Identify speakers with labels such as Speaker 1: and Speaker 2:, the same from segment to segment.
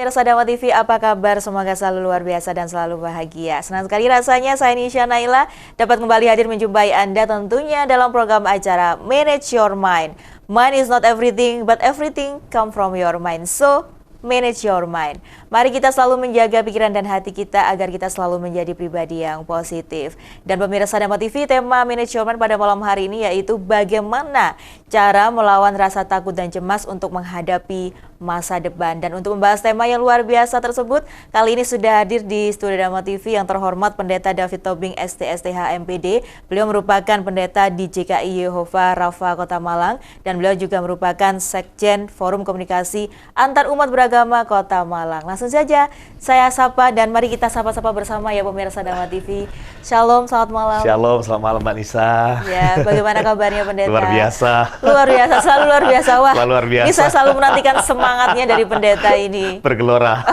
Speaker 1: pemirsa Dama TV, apa kabar? Semoga selalu luar biasa dan selalu bahagia. Senang sekali rasanya saya Nisha Naila dapat kembali hadir menjumpai Anda tentunya dalam program acara Manage Your Mind. Mind is not everything, but everything come from your mind. So, manage your mind. Mari kita selalu menjaga pikiran dan hati kita agar kita selalu menjadi pribadi yang positif. Dan pemirsa Dama TV, tema Manage Your Mind pada malam hari ini yaitu bagaimana cara melawan rasa takut dan cemas untuk menghadapi masa depan. Dan untuk membahas tema yang luar biasa tersebut, kali ini sudah hadir di studio Dama TV yang terhormat Pendeta David Tobing STSTH MPD. Beliau merupakan pendeta di JKI Yehova Rafa Kota Malang dan beliau juga merupakan Sekjen Forum Komunikasi Antar Umat Beragama Kota Malang. Langsung saja saya sapa dan mari kita sapa-sapa bersama ya pemirsa Dama TV. Shalom, selamat malam.
Speaker 2: Shalom, selamat malam Mbak Nisa.
Speaker 1: Ya, bagaimana kabarnya pendeta?
Speaker 2: Luar biasa.
Speaker 1: Luar biasa, selalu luar biasa. Wah,
Speaker 2: luar biasa.
Speaker 1: Ini saya selalu menantikan semangatnya dari pendeta ini.
Speaker 2: Bergelora.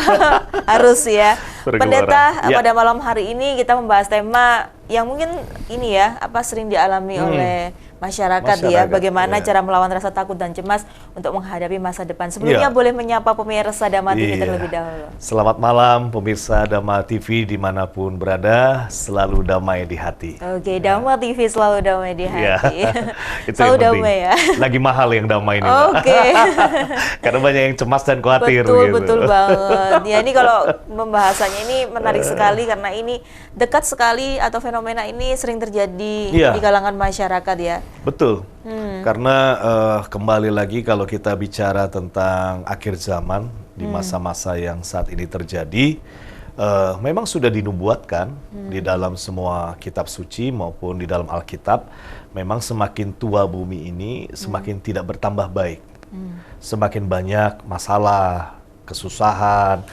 Speaker 1: Harus ya.
Speaker 2: Bergelora.
Speaker 1: Pendeta,
Speaker 2: ya.
Speaker 1: Pada malam hari ini kita membahas tema yang mungkin ini ya, sering dialami oleh masyarakat ya, bagaimana cara melawan rasa takut dan cemas untuk menghadapi masa depan. Sebelumnya boleh menyapa pemirsa Dama TV terlebih dahulu.
Speaker 2: Selamat malam pemirsa Dama TV dimanapun berada, selalu damai di hati.
Speaker 1: Oke, Dama TV selalu damai di hati.
Speaker 2: Itu
Speaker 1: selalu
Speaker 2: yang
Speaker 1: damai ya.
Speaker 2: Lagi mahal yang damai ini.
Speaker 1: Oke.
Speaker 2: Karena banyak yang cemas dan khawatir.
Speaker 1: Betul banget. Ya, ini kalau pembahasannya ini menarik sekali karena ini dekat sekali atau fenomena ini sering terjadi di kalangan masyarakat ya.
Speaker 2: Betul, karena kembali lagi kalau kita bicara tentang akhir zaman di masa-masa yang saat ini terjadi, memang sudah dinubuatkan di dalam semua kitab suci maupun di dalam Alkitab, memang semakin tua bumi ini semakin tidak bertambah baik, semakin banyak masalah, kesusahan,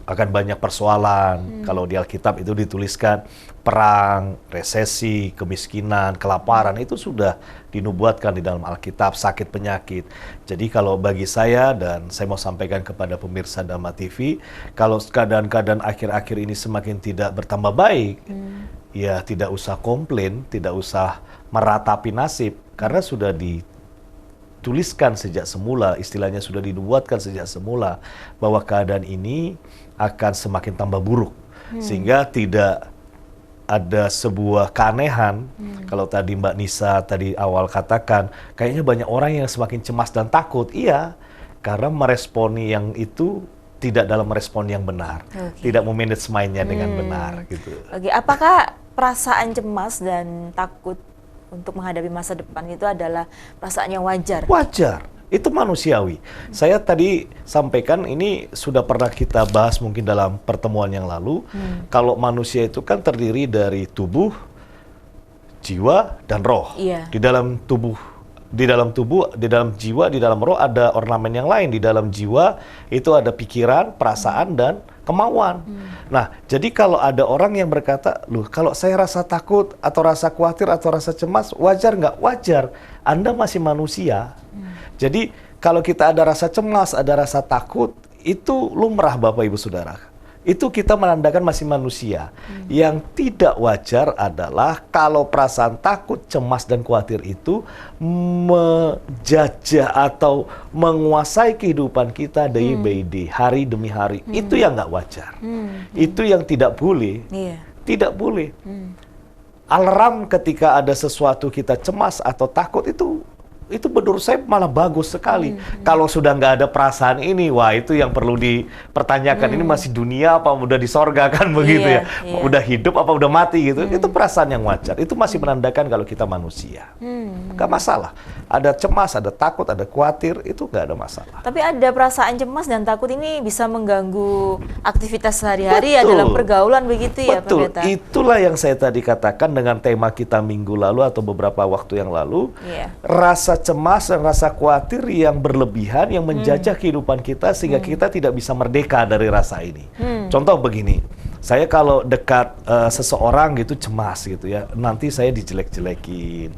Speaker 2: akan banyak persoalan. Kalau di Alkitab itu dituliskan perang, resesi, kemiskinan, kelaparan, itu sudah dinubuatkan di dalam Alkitab, sakit penyakit. Jadi kalau bagi saya, dan saya mau sampaikan kepada pemirsa Dama TV, kalau keadaan-keadaan akhir-akhir ini semakin tidak bertambah baik, ya tidak usah komplain, tidak usah meratapi nasib, karena sudah dituliskan sejak semula, istilahnya sudah dinubuatkan sejak semula, bahwa keadaan ini akan semakin tambah buruk. Sehingga tidak ada sebuah keanehan, kalau tadi Mbak Nisa tadi awal katakan, kayaknya banyak orang yang semakin cemas dan takut. Iya, karena meresponi yang itu tidak dalam respon yang benar, tidak memanage mind-nya dengan benar. Gitu.
Speaker 1: Oke, apakah perasaan cemas dan takut untuk menghadapi masa depan itu adalah perasaan yang wajar?
Speaker 2: Wajar, itu manusiawi. Saya tadi sampaikan, ini sudah pernah kita bahas mungkin dalam pertemuan yang lalu. Kalau manusia itu kan terdiri dari tubuh, jiwa, dan roh. Di dalam tubuh, di dalam jiwa, di dalam roh ada ornamen yang lain. Di dalam jiwa itu ada pikiran, perasaan, dan kemauan. Nah, jadi kalau ada orang yang berkata, loh, kalau saya rasa takut atau rasa khawatir atau rasa cemas, wajar nggak? Wajar. Anda masih manusia. Jadi kalau kita ada rasa cemas, ada rasa takut, itu lumrah Bapak Ibu Saudara. Itu kita menandakan masih manusia. Yang tidak wajar adalah kalau perasaan takut, cemas, dan khawatir itu menjajah atau menguasai kehidupan kita day by day, hari demi hari. Itu yang nggak wajar. Itu yang tidak boleh. Tidak boleh. Alarm ketika ada sesuatu kita cemas atau takut itu menurut saya malah bagus sekali. Kalau sudah nggak ada perasaan ini, wah itu yang perlu dipertanyakan. Ini masih dunia apa udah di sorga kan begitu ya? Udah hidup apa udah mati gitu? Itu perasaan yang wajar. Itu masih menandakan kalau kita manusia. Nggak masalah. Ada cemas, ada takut, ada khawatir, itu nggak ada masalah.
Speaker 1: Tapi ada perasaan cemas dan takut ini bisa mengganggu aktivitas sehari-hari ya dalam pergaulan begitu ya Pendeta?
Speaker 2: Betul, itulah yang saya tadi katakan dengan tema kita minggu lalu atau beberapa waktu yang lalu. Rasa cemas dan rasa khawatir yang berlebihan yang menjajah kehidupan kita sehingga kita tidak bisa merdeka dari rasa ini. Contoh begini, saya kalau dekat seseorang gitu cemas gitu ya, nanti saya dijelek-jelekin,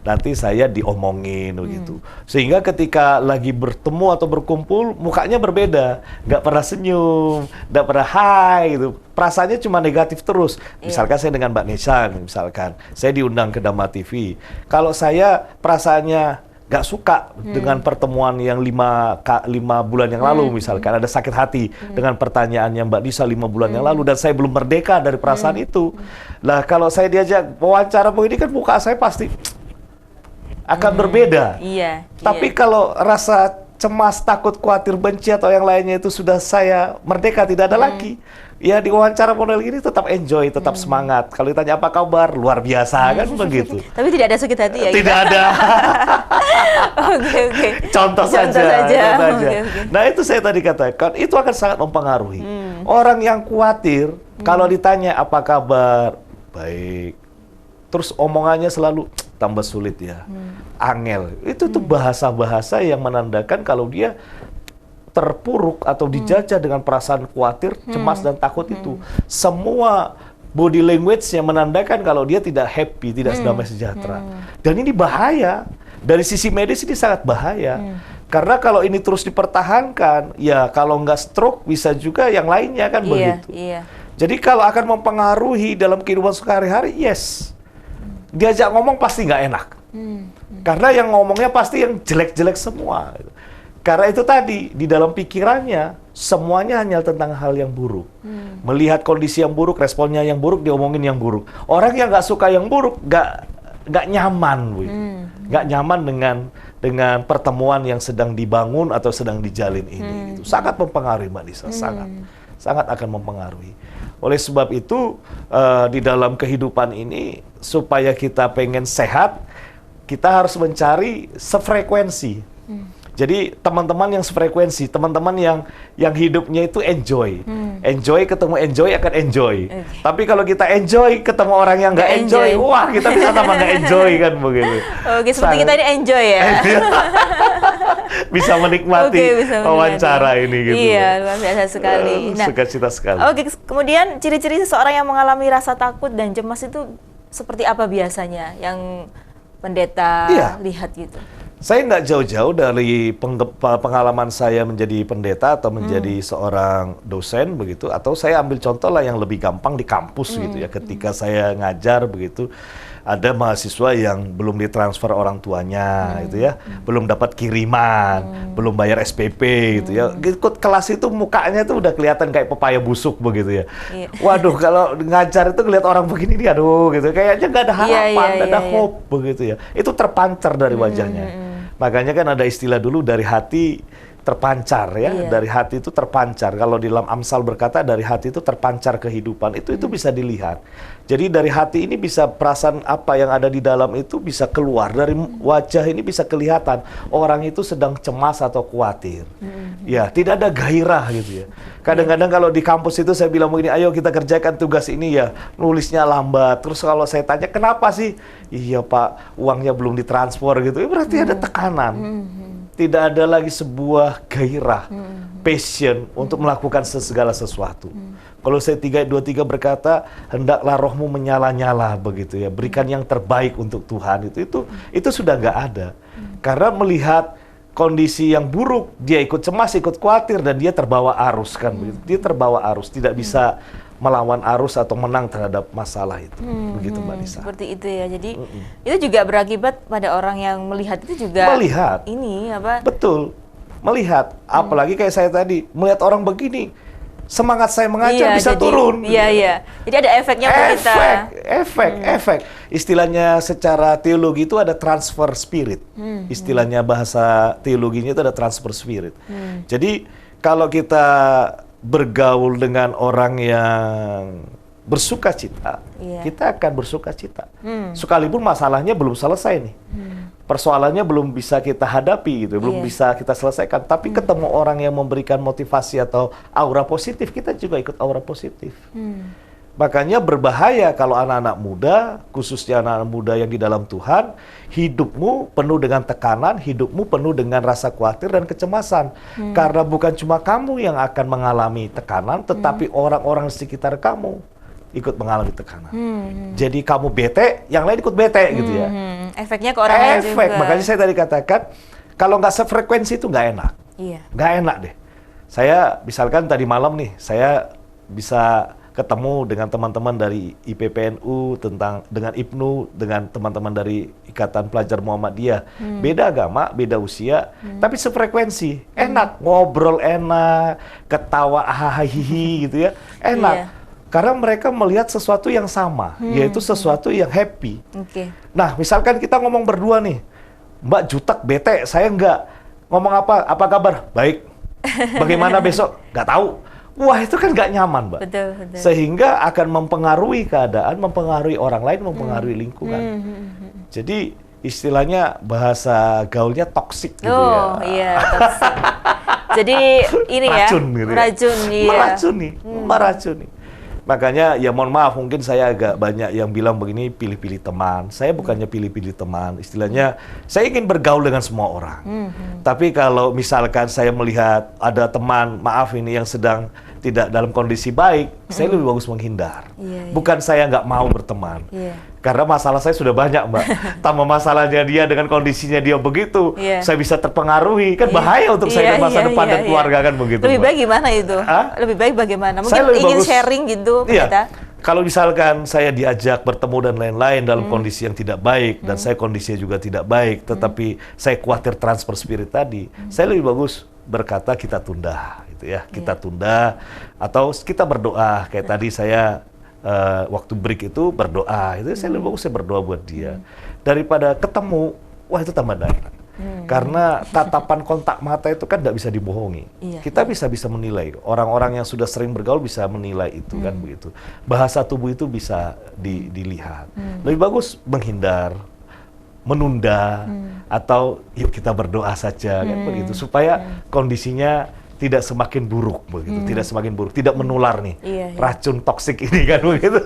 Speaker 2: nanti saya diomongin gitu. Sehingga ketika lagi bertemu atau berkumpul mukanya berbeda, nggak pernah senyum, nggak pernah hai gitu. Perasaannya cuma negatif terus. Misalkan saya dengan Mbak Nisha, misalkan saya diundang ke Dama TV. Kalau saya perasaannya nggak suka dengan pertemuan yang 5 bulan yang lalu, misalkan ada sakit hati dengan pertanyaannya Mbak Nisa 5 bulan yang lalu, dan saya belum merdeka dari perasaan itu. Nah, kalau saya diajak wawancara begini kan muka saya pasti akan berbeda.
Speaker 1: Iya.
Speaker 2: Tapi kalau rasa cemas, takut, khawatir, benci atau yang lainnya itu sudah saya merdeka, tidak ada lagi. Ya di wawancara model gini tetap enjoy, tetap semangat. Kalau ditanya apa kabar, luar biasa kan begitu.
Speaker 1: Tapi tidak ada sakit hati ya?
Speaker 2: Tidak ada.
Speaker 1: Oke.
Speaker 2: Contoh saja.
Speaker 1: Oke.
Speaker 2: Nah itu saya tadi katakan, itu akan sangat mempengaruhi. Orang yang khawatir, kalau ditanya apa kabar, baik. Terus omongannya selalu tambah sulit ya, angel. Itu tuh bahasa-bahasa yang menandakan kalau dia terpuruk atau dijajah dengan perasaan khawatir, cemas, dan takut itu. Semua body language yang menandakan kalau dia tidak happy, tidak damai sejahtera. Dan ini bahaya. Dari sisi medis ini sangat bahaya. Karena kalau ini terus dipertahankan, ya kalau nggak stroke bisa juga yang lainnya kan begitu.
Speaker 1: Iya.
Speaker 2: Jadi kalau akan mempengaruhi dalam kehidupan sehari-hari, yes. Diajak ngomong pasti nggak enak. Karena yang ngomongnya pasti yang jelek-jelek semua. Karena itu tadi, di dalam pikirannya, semuanya hanya tentang hal yang buruk. Melihat kondisi yang buruk, responnya yang buruk, diomongin yang buruk. Orang yang nggak suka yang buruk, nggak nyaman. Nggak nyaman dengan pertemuan yang sedang dibangun atau sedang dijalin ini. Itu sangat mempengaruhi, Mbak Nisa. Sangat akan mempengaruhi. Oleh sebab itu, di dalam kehidupan ini, supaya kita pengen sehat, kita harus mencari sefrekuensi. Jadi teman-teman yang sefrekuensi, teman-teman yang hidupnya itu enjoy. Enjoy ketemu enjoy akan enjoy. Tapi kalau kita enjoy ketemu orang yang nggak enjoy, wah kita bisa sama nggak enjoy kan begitu.
Speaker 1: Oke, seperti kita ini enjoy ya.
Speaker 2: Bisa menikmati wawancara ini gitu.
Speaker 1: Iya, luar biasa sekali.
Speaker 2: Sukacita sekali.
Speaker 1: Oke, kemudian ciri-ciri seseorang yang mengalami rasa takut dan cemas itu seperti apa biasanya yang pendeta lihat gitu?
Speaker 2: Saya nggak jauh-jauh dari pengalaman saya menjadi pendeta atau menjadi seorang dosen begitu, atau saya ambil contoh lah yang lebih gampang di kampus gitu ya, ketika saya ngajar begitu, ada mahasiswa yang belum ditransfer orang tuanya gitu ya, belum dapat kiriman, belum bayar SPP gitu ya, ikut kelas itu mukanya itu udah kelihatan kayak pepaya busuk begitu ya. Waduh, kalau ngajar itu ngeliat orang begini nih, aduh gitu, kayaknya nggak ada harapan, nggak ada hope begitu ya, itu terpancar dari wajahnya. Makanya kan ada istilah dulu, dari hati terpancar ya, dari hati itu terpancar. Kalau di dalam Amsal berkata dari hati itu terpancar kehidupan, itu bisa dilihat. Jadi dari hati ini bisa perasaan apa yang ada di dalam itu bisa keluar, dari wajah ini bisa kelihatan orang itu sedang cemas atau khawatir. Ya, tidak ada gairah gitu ya. Kadang-kadang kalau di kampus itu saya bilang begini, ayo kita kerjakan tugas ini ya, nulisnya lambat. Terus kalau saya tanya kenapa sih? Iya Pak, uangnya belum ditransfer gitu. Berarti ada tekanan. Tidak ada lagi sebuah gairah, passion untuk melakukan segala sesuatu. Kalau saya 3:23 berkata, hendaklah rohmu menyala-nyala begitu ya, berikan yang terbaik untuk Tuhan. Itu sudah nggak ada. Karena melihat kondisi yang buruk, dia ikut cemas, ikut khawatir, dan dia terbawa arus kan begitu. Dia terbawa arus, tidak bisa melawan arus atau menang terhadap masalah itu. Begitu Mbak Nisa.
Speaker 1: Seperti itu ya. Jadi itu juga berakibat pada orang yang melihat itu juga.
Speaker 2: Melihat.
Speaker 1: Ini apa?
Speaker 2: Betul. Melihat. Apalagi kayak saya tadi, melihat orang begini, semangat saya mengajar bisa turun.
Speaker 1: Iya. Jadi ada efeknya ke kita.
Speaker 2: Efek. Istilahnya secara teologi itu ada transfer spirit. Istilahnya bahasa teologinya itu ada transfer spirit. Jadi kalau kita bergaul dengan orang yang bersuka cita, kita akan bersuka cita. Sekalipun masalahnya belum selesai nih. Persoalannya belum bisa kita hadapi gitu, belum bisa kita selesaikan, tapi ketemu orang yang memberikan motivasi atau aura positif, kita juga ikut aura positif. Makanya berbahaya kalau anak-anak muda, khususnya anak-anak muda yang di dalam Tuhan, hidupmu penuh dengan tekanan, hidupmu penuh dengan rasa khawatir dan kecemasan. Karena bukan cuma kamu yang akan mengalami tekanan, tetapi orang-orang di sekitar kamu ikut mengalami tekanan. Jadi kamu bete, yang lain ikut bete gitu ya.
Speaker 1: Efeknya ke orang lain juga.
Speaker 2: Makanya saya tadi katakan, kalau nggak sefrekuensi itu nggak enak. Nggak enak deh. Saya misalkan tadi malam nih, saya bisa ketemu dengan teman-teman dari IPPNU, dengan IPNU, dengan teman-teman dari Ikatan Pelajar Muhammadiyah. Beda agama, beda usia, tapi sefrekuensi. Enak, ngobrol enak, ketawa hahaha gitu ya. Enak.
Speaker 1: Iya.
Speaker 2: Karena mereka melihat sesuatu yang sama, yaitu sesuatu yang happy. Nah, misalkan kita ngomong berdua nih, Mbak jutek, bete, saya enggak. Ngomong apa? Apa kabar? Baik. Bagaimana besok? Nggak tahu. Wah, itu kan nggak nyaman, Mbak.
Speaker 1: Betul, betul.
Speaker 2: Sehingga akan mempengaruhi keadaan, mempengaruhi orang lain, mempengaruhi lingkungan. Jadi istilahnya bahasa gaulnya toksik gitu ya.
Speaker 1: Oh iya, toksik. Jadi ini
Speaker 2: Racun,
Speaker 1: ya,
Speaker 2: gitu ya.
Speaker 1: meracun, iya.
Speaker 2: Meracuni. Makanya ya mohon maaf, mungkin saya agak banyak yang bilang begini, pilih-pilih teman. Saya bukannya pilih-pilih teman, istilahnya saya ingin bergaul dengan semua orang. Tapi kalau misalkan saya melihat ada teman, maaf ini yang sedang tidak dalam kondisi baik, saya lebih bagus menghindar. Bukan saya nggak mau berteman. Karena masalah saya sudah banyak, Mbak. Tambah masalahnya dia dengan kondisinya dia begitu, saya bisa terpengaruhi. Kan bahaya untuk saya dan masa depan dan keluarga kan begitu.
Speaker 1: Lebih
Speaker 2: Mbak.
Speaker 1: baik gimana itu? Lebih baik bagaimana? Mungkin
Speaker 2: Saya lebih
Speaker 1: ingin
Speaker 2: bagus,
Speaker 1: sharing gitu, kita.
Speaker 2: Kalau misalkan saya diajak bertemu dan lain-lain dalam kondisi yang tidak baik, dan saya kondisinya juga tidak baik, tetapi saya khawatir transfer spirit tadi, saya lebih bagus berkata kita tunda, gitu ya. Kita tunda, atau kita berdoa. Kayak tadi saya waktu break itu berdoa, itu saya lebih bagus saya berdoa buat dia daripada ketemu. Wah, itu tambah dalam. Karena tatapan kontak mata itu kan tidak bisa dibohongi. Kita bisa menilai. Orang-orang yang sudah sering bergaul bisa menilai itu kan begitu. Bahasa tubuh itu bisa dilihat. Lebih bagus menghindar, menunda, atau yuk kita berdoa saja kan begitu, supaya kondisinya tidak semakin buruk begitu, tidak semakin buruk, tidak menular nih racun toksik ini kan begitu.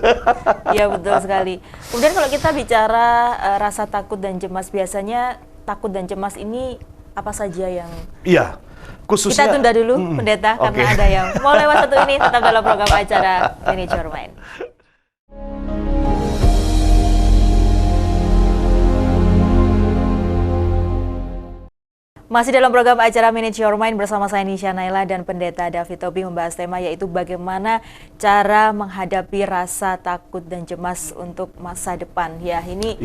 Speaker 1: Iya, betul sekali. Kemudian kalau kita bicara rasa takut dan cemas, biasanya takut dan cemas ini apa saja yang
Speaker 2: khususnya
Speaker 1: kita tunda dulu, Pendeta, karena ada yang mau lewat satu ini. Tetap dalam program acara Manage Your Mind. Masih dalam program acara Manage Your Mind bersama saya Nisha Naila dan Pendeta David Tobi membahas tema yaitu bagaimana cara menghadapi rasa takut dan cemas untuk masa depan. Ya, ini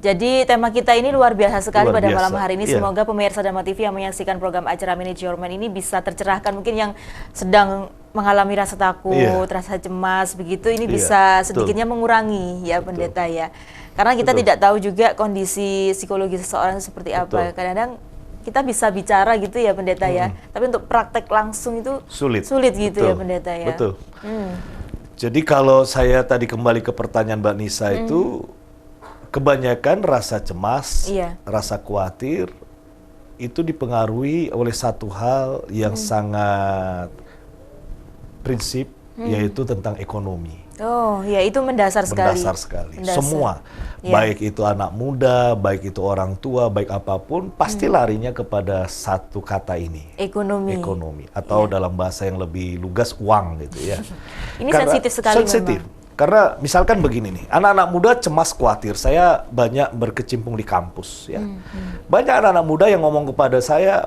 Speaker 1: jadi tema kita ini luar biasa sekali pada malam hari ini. Semoga pemirsa Dharma TV yang menyaksikan program acara Manage Your Mind ini bisa tercerahkan. Mungkin yang sedang mengalami rasa takut, rasa cemas begitu, ini bisa sedikitnya mengurangi ya Pendeta ya. Karena kita tidak tahu juga kondisi psikologi seseorang seperti apa. Kadang-kadang kita bisa bicara gitu ya Pendeta ya, tapi untuk praktek langsung itu sulit gitu ya Pendeta ya.
Speaker 2: Betul. Jadi kalau saya tadi kembali ke pertanyaan Mbak Nisa itu, kebanyakan rasa cemas, rasa khawatir itu dipengaruhi oleh satu hal yang sangat prinsip, yaitu tentang ekonomi.
Speaker 1: Oh, ya itu mendasar sekali.
Speaker 2: Mendasar sekali. Semua, baik itu anak muda, baik itu orang tua, baik apapun, pasti larinya kepada satu kata ini. Ekonomi. Atau dalam bahasa yang lebih lugas, uang gitu ya.
Speaker 1: Ini sensitif sekali memang.
Speaker 2: Karena misalkan begini nih, anak-anak muda cemas khawatir. Saya banyak berkecimpung di kampus ya. Banyak anak-anak muda yang ngomong kepada saya,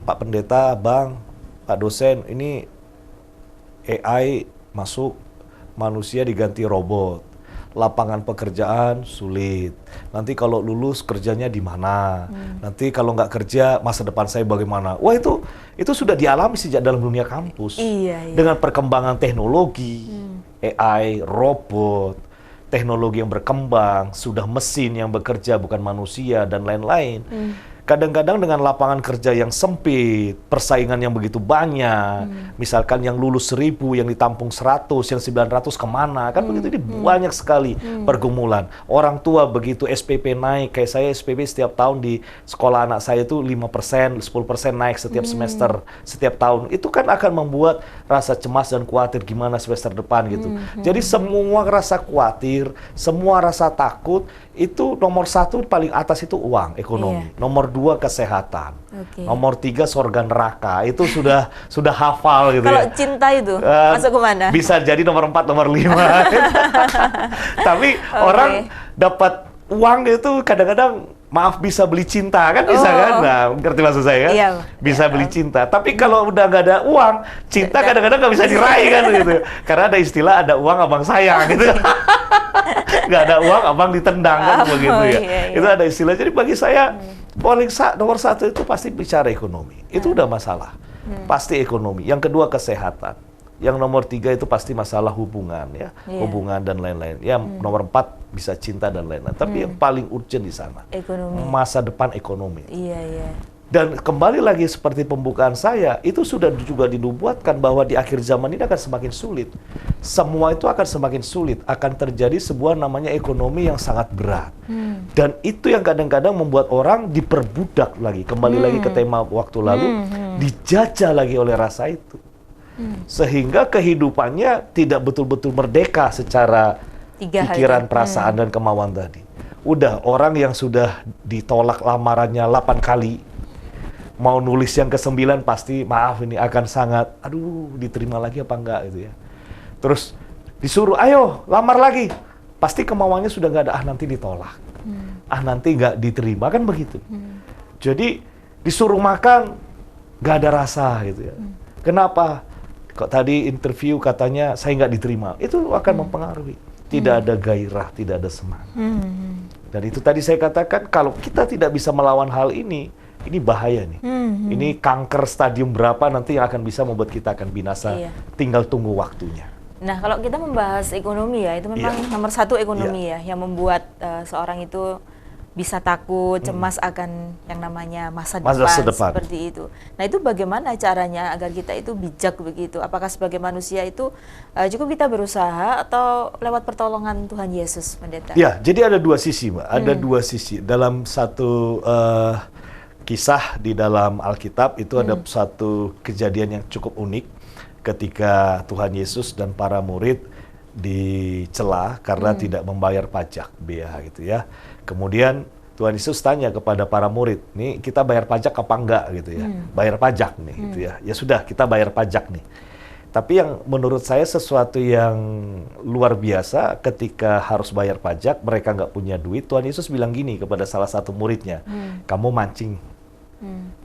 Speaker 2: Pak Pendeta, Bang, Pak dosen, ini AI masuk, manusia diganti robot, lapangan pekerjaan sulit. Nanti kalau lulus kerjanya di mana? Nanti kalau nggak kerja masa depan saya bagaimana? Wah, itu sudah dialami sejak dalam dunia kampus. Dengan perkembangan teknologi, AI, robot, teknologi yang berkembang, sudah mesin yang bekerja bukan manusia dan lain-lain. Kadang-kadang dengan lapangan kerja yang sempit, persaingan yang begitu banyak, misalkan yang lulus 1000, yang ditampung 100, yang 900 kemana, kan begitu, ini banyak sekali pergumulan. Orang tua begitu SPP naik, kayak saya SPP setiap tahun di sekolah anak saya itu 5%, 10% naik setiap semester, setiap tahun. Itu kan akan membuat rasa cemas dan khawatir gimana semester depan gitu. Jadi semua rasa khawatir, semua rasa takut, itu nomor 1 paling atas itu uang, ekonomi. Nomor 2 kesehatan. Nomor 3 surga neraka. Itu sudah hafal gitu.
Speaker 1: Kalau cinta itu masuk kemana?
Speaker 2: Bisa jadi nomor 4, nomor 5. Tapi orang dapat uang itu kadang-kadang maaf bisa beli cinta kan bisa kan? Nah, ngerti maksud saya kan?
Speaker 1: Iya.
Speaker 2: Bisa beli cinta. Tapi kalau udah nggak ada uang, cinta kadang-kadang nggak bisa diraih kan gitu. Karena ada istilah ada uang abang sayang gitu. Nggak ada uang abang ditendang kan begitu ya.
Speaker 1: Iya.
Speaker 2: Itu ada istilah. Jadi bagi saya nomor satu itu pasti bicara ekonomi. Itu udah masalah. Pasti ekonomi. Yang kedua kesehatan. Yang nomor 3 itu pasti masalah hubungan ya, hubungan dan lain-lain. Yang nomor 4 bisa cinta dan lain-lain. Tapi yang paling urgent di sana,
Speaker 1: Ekonomi.
Speaker 2: masa depan ekonomi.
Speaker 1: Iya.
Speaker 2: Dan kembali lagi seperti pembukaan saya, itu sudah juga dinubuatkan bahwa di akhir zaman ini akan semakin sulit. Semua itu akan semakin sulit, akan terjadi sebuah namanya ekonomi yang sangat berat. Dan itu yang kadang-kadang membuat orang diperbudak lagi. Kembali lagi ke tema waktu lalu, dijajah lagi oleh rasa itu. Sehingga kehidupannya tidak betul-betul merdeka secara pikiran, perasaan, dan kemauan tadi. Udah, orang yang sudah ditolak lamarannya 8 kali, mau nulis yang ke-9 pasti, maaf ini akan sangat, diterima lagi apa enggak gitu ya. Terus disuruh, ayo lamar lagi. Pasti kemauannya sudah nggak ada, nanti ditolak. Nanti nggak diterima, kan begitu. Jadi disuruh makan, nggak ada rasa gitu ya. Kenapa? Kok tadi interview katanya saya nggak diterima, itu akan mempengaruhi. Tidak ada gairah, tidak ada semangat. Dan itu tadi saya katakan, kalau kita tidak bisa melawan hal ini bahaya nih. Ini kanker stadium berapa nanti yang akan bisa membuat kita akan binasa. Tinggal tunggu waktunya.
Speaker 1: Nah, kalau kita membahas ekonomi ya, itu memang nomor 1 ekonomi ya, yang membuat seorang itu bisa takut, cemas akan yang namanya masa depan seperti itu. Nah, itu bagaimana caranya agar kita itu bijak begitu? Apakah sebagai manusia itu cukup kita berusaha atau lewat pertolongan Tuhan Yesus, Pendeta?
Speaker 2: Ya, jadi ada 2 sisi, Mbak. Ada 2 sisi. Dalam satu kisah di dalam Alkitab itu ada satu kejadian yang cukup unik ketika Tuhan Yesus dan para murid dicela karena tidak membayar pajak, bea gitu ya. Kemudian Tuhan Yesus tanya kepada para murid, nih kita bayar pajak apa enggak gitu ya, bayar pajak nih gitu ya. Ya sudah, kita bayar pajak nih. Tapi yang menurut saya sesuatu yang luar biasa ketika harus bayar pajak, mereka nggak punya duit, Tuhan Yesus bilang gini kepada salah satu muridnya, kamu mancing,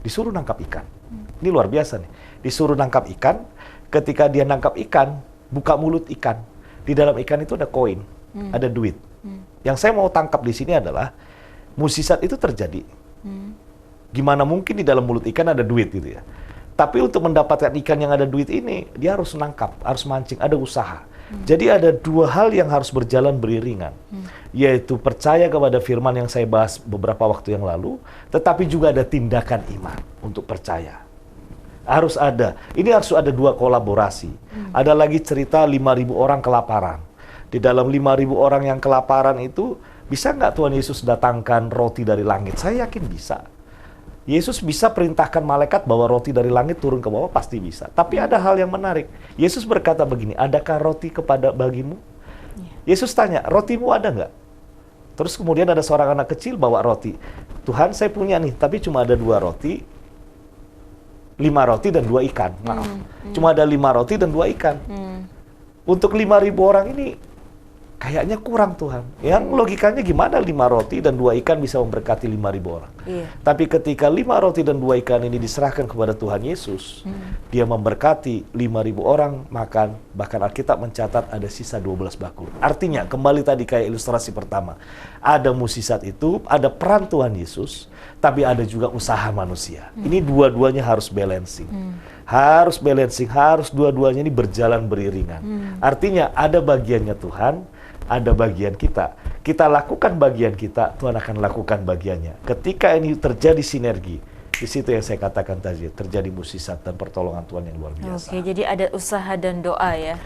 Speaker 2: disuruh nangkap ikan. Ini luar biasa nih, disuruh nangkap ikan, ketika dia nangkap ikan, buka mulut ikan, di dalam ikan itu ada koin, ada duit. Yang saya mau tangkap di sini adalah mukjizat itu terjadi. Gimana mungkin di dalam mulut ikan ada duit gitu ya. Tapi untuk mendapatkan ikan yang ada duit ini, dia harus nangkap, harus mancing, ada usaha. Jadi ada 2 hal yang harus berjalan beriringan. Yaitu percaya kepada firman yang saya bahas beberapa waktu yang lalu, tetapi juga ada tindakan iman untuk percaya. Harus ada. Ini harus ada 2 kolaborasi. Ada lagi cerita 5.000 orang kelaparan. Di dalam 5.000 orang yang kelaparan itu, bisa nggak Tuhan Yesus datangkan roti dari langit? Saya yakin bisa. Yesus bisa perintahkan malaikat bawa roti dari langit turun ke bawah, pasti bisa. Tapi ada hal yang menarik. Yesus berkata begini, adakah roti bagimu? Yesus tanya, rotimu ada nggak? Terus kemudian ada seorang anak kecil bawa roti. Tuhan, saya punya nih, tapi cuma ada 2 roti, 5 roti dan 2 ikan. Maaf, cuma ada 5 roti dan 2 ikan. Untuk 5.000 orang ini, kayaknya kurang Tuhan. Yang logikanya gimana 5 roti dan 2 ikan bisa memberkati 5.000 orang. Tapi ketika 5 roti dan 2 ikan ini diserahkan kepada Tuhan Yesus, dia memberkati 5.000 orang makan, bahkan Alkitab mencatat ada sisa 12 bakul. Artinya, kembali tadi kayak ilustrasi pertama, ada mukjizat itu, ada peran Tuhan Yesus, tapi ada juga usaha manusia. Ini dua-duanya harus balancing. Harus balancing, harus dua-duanya ini berjalan beriringan. Artinya, ada bagiannya Tuhan, ada bagian kita. Kita lakukan bagian kita, Tuhan akan lakukan bagiannya. Ketika ini terjadi sinergi, di situ yang saya katakan tadi, terjadi mukjizat dan pertolongan Tuhan yang luar biasa.
Speaker 1: Oke, jadi ada usaha dan doa ya?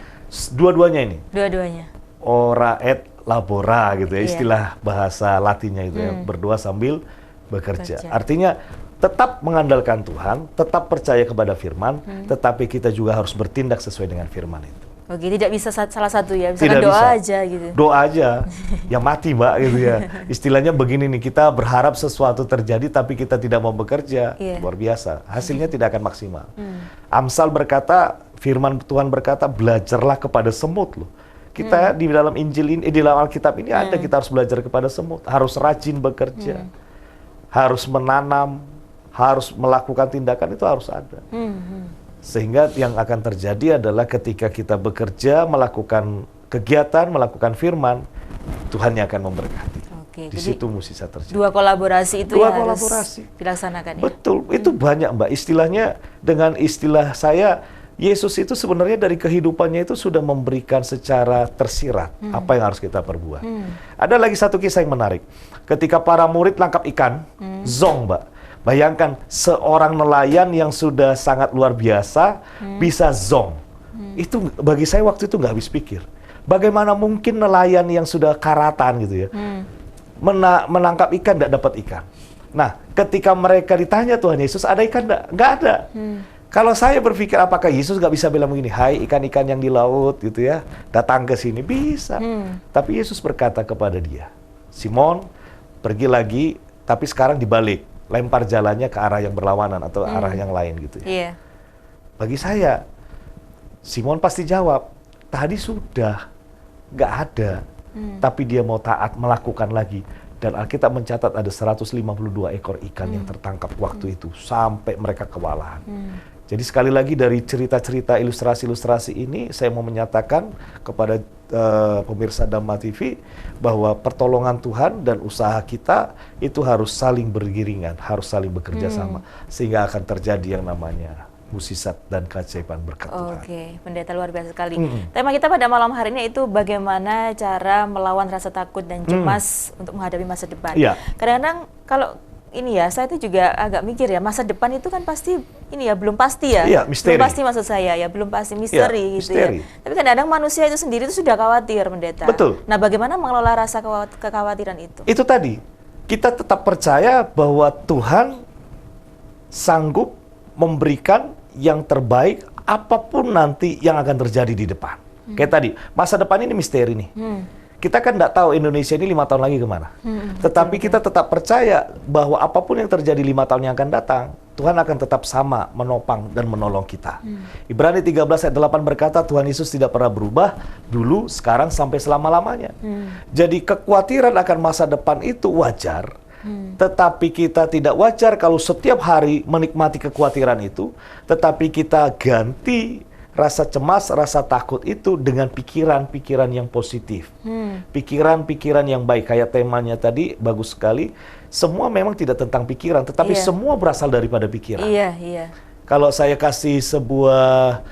Speaker 2: Dua-duanya ini.
Speaker 1: Dua-duanya.
Speaker 2: Ora et labora gitu ya, istilah bahasa Latinnya itu ya, berdoa sambil bekerja. Artinya tetap mengandalkan Tuhan, tetap percaya kepada firman, tetapi kita juga harus bertindak sesuai dengan firman itu.
Speaker 1: Oke, tidak bisa salah satu ya, misalkan
Speaker 2: Tidak
Speaker 1: doa
Speaker 2: bisa.
Speaker 1: aja gitu.
Speaker 2: Doa aja, yang mati Mbak gitu ya. Istilahnya begini nih, kita berharap sesuatu terjadi tapi kita tidak mau bekerja, luar biasa. Hasilnya tidak akan maksimal. Amsal berkata, firman Tuhan berkata, belajarlah kepada semut loh. Kita di dalam Injil ini, di dalam Alkitab ini ada, kita harus belajar kepada semut, harus rajin bekerja. harus menanam, harus melakukan tindakan itu harus ada. Sehingga yang akan terjadi adalah ketika kita bekerja, melakukan kegiatan, melakukan firman, Tuhan yang akan memberkati.
Speaker 1: Oke,
Speaker 2: Di
Speaker 1: jadi
Speaker 2: situ musisat terjadi.
Speaker 1: dua kolaborasi itu
Speaker 2: Dua
Speaker 1: yang
Speaker 2: kolaborasi.
Speaker 1: harus dilaksanakan ya.
Speaker 2: Betul, itu banyak Mbak. Istilahnya, dengan istilah saya, Yesus itu sebenarnya dari kehidupannya itu sudah memberikan secara tersirat apa yang harus kita perbuat. Ada lagi satu kisah yang menarik. Ketika para murid tangkap ikan, zong Mbak. Bayangkan seorang nelayan yang sudah sangat luar biasa bisa zong. Itu bagi saya waktu itu nggak habis pikir. Bagaimana mungkin nelayan yang sudah karatan gitu ya, menangkap ikan tidak dapat ikan. Nah, ketika mereka ditanya Tuhan Yesus, ada ikan enggak? Nggak ada. Kalau saya berpikir apakah Yesus nggak bisa bilang begini, hai ikan-ikan yang di laut gitu ya, datang ke sini, bisa. Tapi Yesus berkata kepada dia, Simon, pergi lagi, tapi sekarang dibalik. Lempar jalannya ke arah yang berlawanan atau arah yang lain gitu ya.
Speaker 1: Iya.
Speaker 2: Bagi saya, Simon pasti jawab, tadi sudah, nggak ada. Tapi dia mau taat melakukan lagi. Dan Alkitab mencatat ada 152 ekor ikan yang tertangkap waktu itu, sampai mereka kewalahan. Jadi sekali lagi dari cerita-cerita ilustrasi-ilustrasi ini, saya mau menyatakan kepada pemirsa Dhamma TV bahwa pertolongan Tuhan dan usaha kita itu harus saling beriringan, harus saling bekerja sama, sehingga akan terjadi yang namanya musisat dan keajaiban berkat Tuhan.
Speaker 1: Oke, pendeta luar biasa sekali. Tema kita pada malam hari ini itu bagaimana cara melawan rasa takut dan cemas untuk menghadapi masa depan.
Speaker 2: Iya.
Speaker 1: Kadang-kadang kalau ini ya, saya itu juga agak mikir ya, masa depan itu kan pasti ini ya, belum pasti ya.
Speaker 2: Iya, misteri.
Speaker 1: Belum pasti maksud saya ya, belum pasti misteri gitu
Speaker 2: misteri.
Speaker 1: ya. Tapi kadang-kadang manusia itu sendiri itu sudah khawatir, pendeta.
Speaker 2: Betul.
Speaker 1: Nah, bagaimana mengelola rasa kekhawatiran itu?
Speaker 2: Itu tadi, kita tetap percaya bahwa Tuhan sanggup memberikan yang terbaik apapun nanti yang akan terjadi di depan. Kayak tadi, masa depan ini misteri nih. Kita kan nggak tahu Indonesia ini 5 tahun lagi kemana. Tetapi kita tetap percaya bahwa apapun yang terjadi 5 tahun yang akan datang, Tuhan akan tetap sama menopang dan menolong kita. Ibrani 13 ayat 8 berkata, Tuhan Yesus tidak pernah berubah dulu, sekarang, sampai selama-lamanya. Jadi kekhawatiran akan masa depan itu wajar. Tetapi kita tidak wajar kalau setiap hari menikmati kekhawatiran itu, tetapi kita ganti rasa cemas, rasa takut itu dengan pikiran-pikiran yang positif. Pikiran-pikiran yang baik. Kayak temanya tadi, bagus sekali. Semua memang tidak tentang pikiran, tetapi semua berasal daripada pikiran.
Speaker 1: Iya, iya.
Speaker 2: Kalau saya kasih sebuah,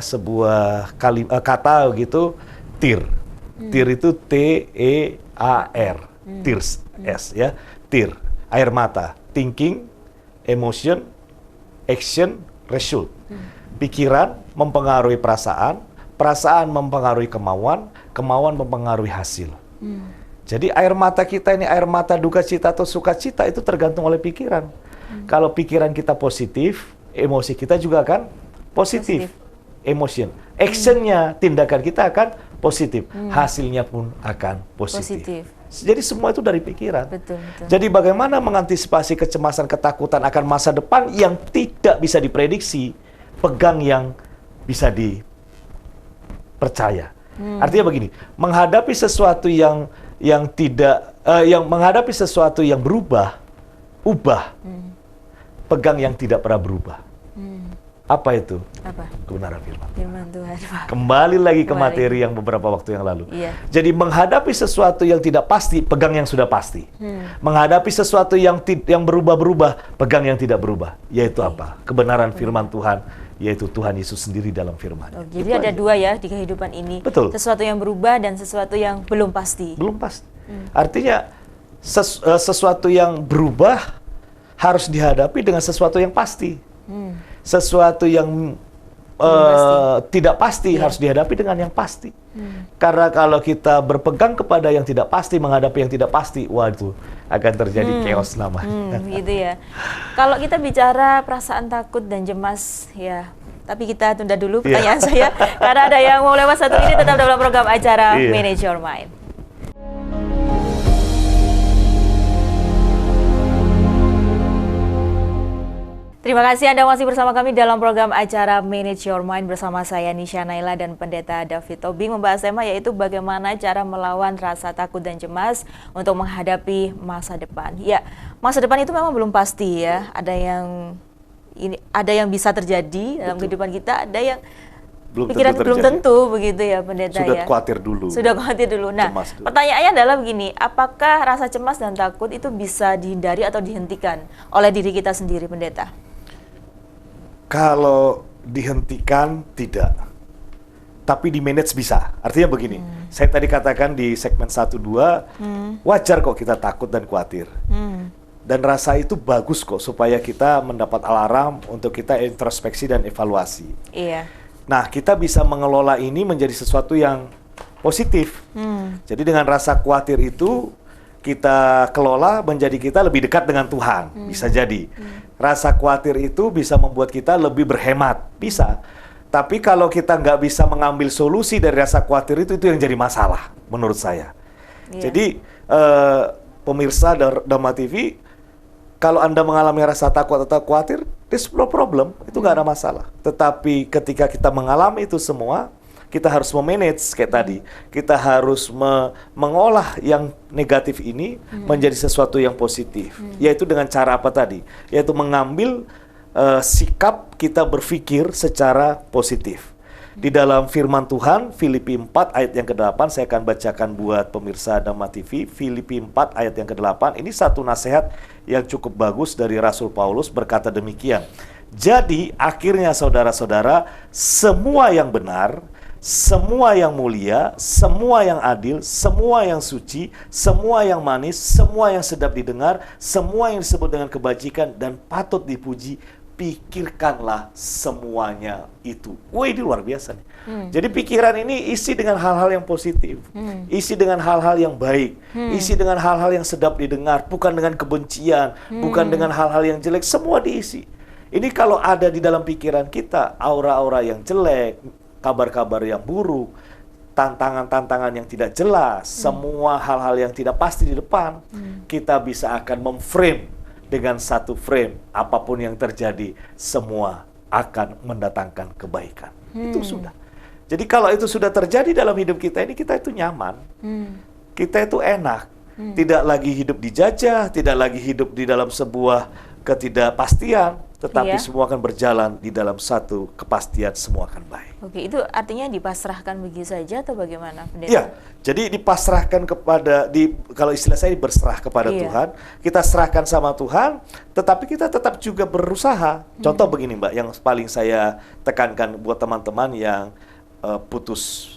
Speaker 2: sebuah kata gitu, tir. Tir itu T-E-A-R. Tears, S ya. Tir, air mata. Thinking, emotion, action, result. Pikiran mempengaruhi perasaan, perasaan mempengaruhi kemauan, kemauan mempengaruhi hasil. Jadi air mata kita ini, air mata duka cita atau sukacita itu tergantung oleh pikiran. Kalau pikiran kita positif, emosi kita juga akan positif. Emotion. Actionnya, tindakan kita akan positif. Hasilnya pun akan positif. Jadi semua itu dari pikiran.
Speaker 1: Betul, betul.
Speaker 2: Jadi bagaimana mengantisipasi kecemasan, ketakutan akan masa depan yang tidak bisa diprediksi, pegang yang bisa dipercaya. Artinya begini, menghadapi sesuatu yang menghadapi sesuatu yang berubah, pegang yang tidak pernah berubah. Apa itu?
Speaker 1: Apa?
Speaker 2: Kebenaran firman.
Speaker 1: Firman Tuhan.
Speaker 2: Kembali lagi ke materi yang beberapa waktu yang lalu.
Speaker 1: Iya.
Speaker 2: Jadi menghadapi sesuatu yang tidak pasti, pegang yang sudah pasti. Menghadapi sesuatu yang berubah-berubah, pegang yang tidak berubah. Yaitu apa? Kebenaran firman Tuhan, yaitu Tuhan Yesus sendiri dalam firman.
Speaker 1: Oh, jadi ada dua ya di kehidupan ini.
Speaker 2: Betul.
Speaker 1: Sesuatu yang berubah dan sesuatu yang belum pasti.
Speaker 2: Belum pasti. Artinya sesuatu yang berubah harus dihadapi dengan sesuatu yang pasti. Sesuatu yang tidak pasti harus dihadapi dengan yang pasti. Karena kalau kita berpegang kepada yang tidak pasti, menghadapi yang tidak pasti, wah itu akan terjadi chaos namanya.
Speaker 1: Gitu ya. Kalau kita bicara perasaan takut dan cemas, ya. Tapi kita tunda dulu pertanyaan saya, karena ada yang mau lewat satu ini tetap dalam program acara Manage Your Mind. Terima kasih Anda masih bersama kami dalam program acara Manage Your Mind bersama saya Nisha Naila dan Pendeta David Tobing membahas tema yaitu bagaimana cara melawan rasa takut dan cemas untuk menghadapi masa depan. Ya, masa depan itu memang belum pasti ya. Ada yang bisa terjadi dalam kehidupan kita, ada yang pikiran belum tentu begitu ya Pendeta
Speaker 2: Sudah
Speaker 1: ya.
Speaker 2: khawatir dulu.
Speaker 1: Sudah khawatir dulu. Nah,
Speaker 2: Cemas dulu.
Speaker 1: pertanyaannya adalah begini, apakah rasa cemas dan takut itu bisa dihindari atau dihentikan oleh diri kita sendiri Pendeta?
Speaker 2: Kalau dihentikan tidak, tapi di manage bisa. Artinya begini, saya tadi katakan di segmen 1-2, wajar kok kita takut dan khawatir. Dan rasa itu bagus kok supaya kita mendapat alarm untuk kita introspeksi dan evaluasi.
Speaker 1: Iya.
Speaker 2: Nah, kita bisa mengelola ini menjadi sesuatu yang positif. Jadi dengan rasa khawatir itu kita kelola menjadi kita lebih dekat dengan Tuhan, bisa jadi. Rasa khawatir itu bisa membuat kita lebih berhemat, bisa. Tapi kalau kita nggak bisa mengambil solusi dari rasa khawatir itu yang jadi masalah, menurut saya.
Speaker 1: Iya.
Speaker 2: Jadi pemirsa Dharma TV, kalau Anda mengalami rasa takut atau khawatir, there's no problem, itu nggak ada masalah. Tetapi ketika kita mengalami itu semua, kita harus memanage kayak tadi. Kita harus mengolah yang negatif ini menjadi sesuatu yang positif. Yaitu dengan cara apa tadi? Yaitu mengambil sikap kita berpikir secara positif. Di dalam firman Tuhan, Filipi 4 ayat yang ke-8, saya akan bacakan buat pemirsa Dharma TV. Filipi 4 ayat yang ke-8, ini satu nasihat yang cukup bagus dari Rasul Paulus, berkata demikian. Jadi akhirnya saudara-saudara, semua yang benar, semua yang mulia, semua yang adil, semua yang suci, semua yang manis, semua yang sedap didengar, semua yang disebut dengan kebajikan dan patut dipuji, pikirkanlah semuanya itu. Wah, ini luar biasa nih. Jadi pikiran ini isi dengan hal-hal yang positif, isi dengan hal-hal yang baik, isi dengan hal-hal yang sedap didengar, bukan dengan kebencian, bukan dengan hal-hal yang jelek, semua diisi. Ini kalau ada di dalam pikiran kita, aura-aura yang jelek, kabar-kabar yang buruk, tantangan-tantangan yang tidak jelas, semua hal-hal yang tidak pasti di depan, kita bisa akan memframe dengan satu frame, apapun yang terjadi, semua akan mendatangkan kebaikan. Itu sudah. Jadi kalau itu sudah terjadi dalam hidup kita ini, kita itu nyaman. Kita itu enak. Tidak lagi hidup dijajah, tidak lagi hidup di dalam sebuah ketidakpastian, tetapi semua akan berjalan di dalam satu kepastian, semua akan baik.
Speaker 1: Oke, itu artinya dipasrahkan begitu saja atau bagaimana, Pendeta?
Speaker 2: Iya, jadi dipasrahkan kepada, kalau istilah saya berserah kepada Tuhan, kita serahkan sama Tuhan, tetapi kita tetap juga berusaha. Contoh begini Mbak, yang paling saya tekankan buat teman-teman yang putus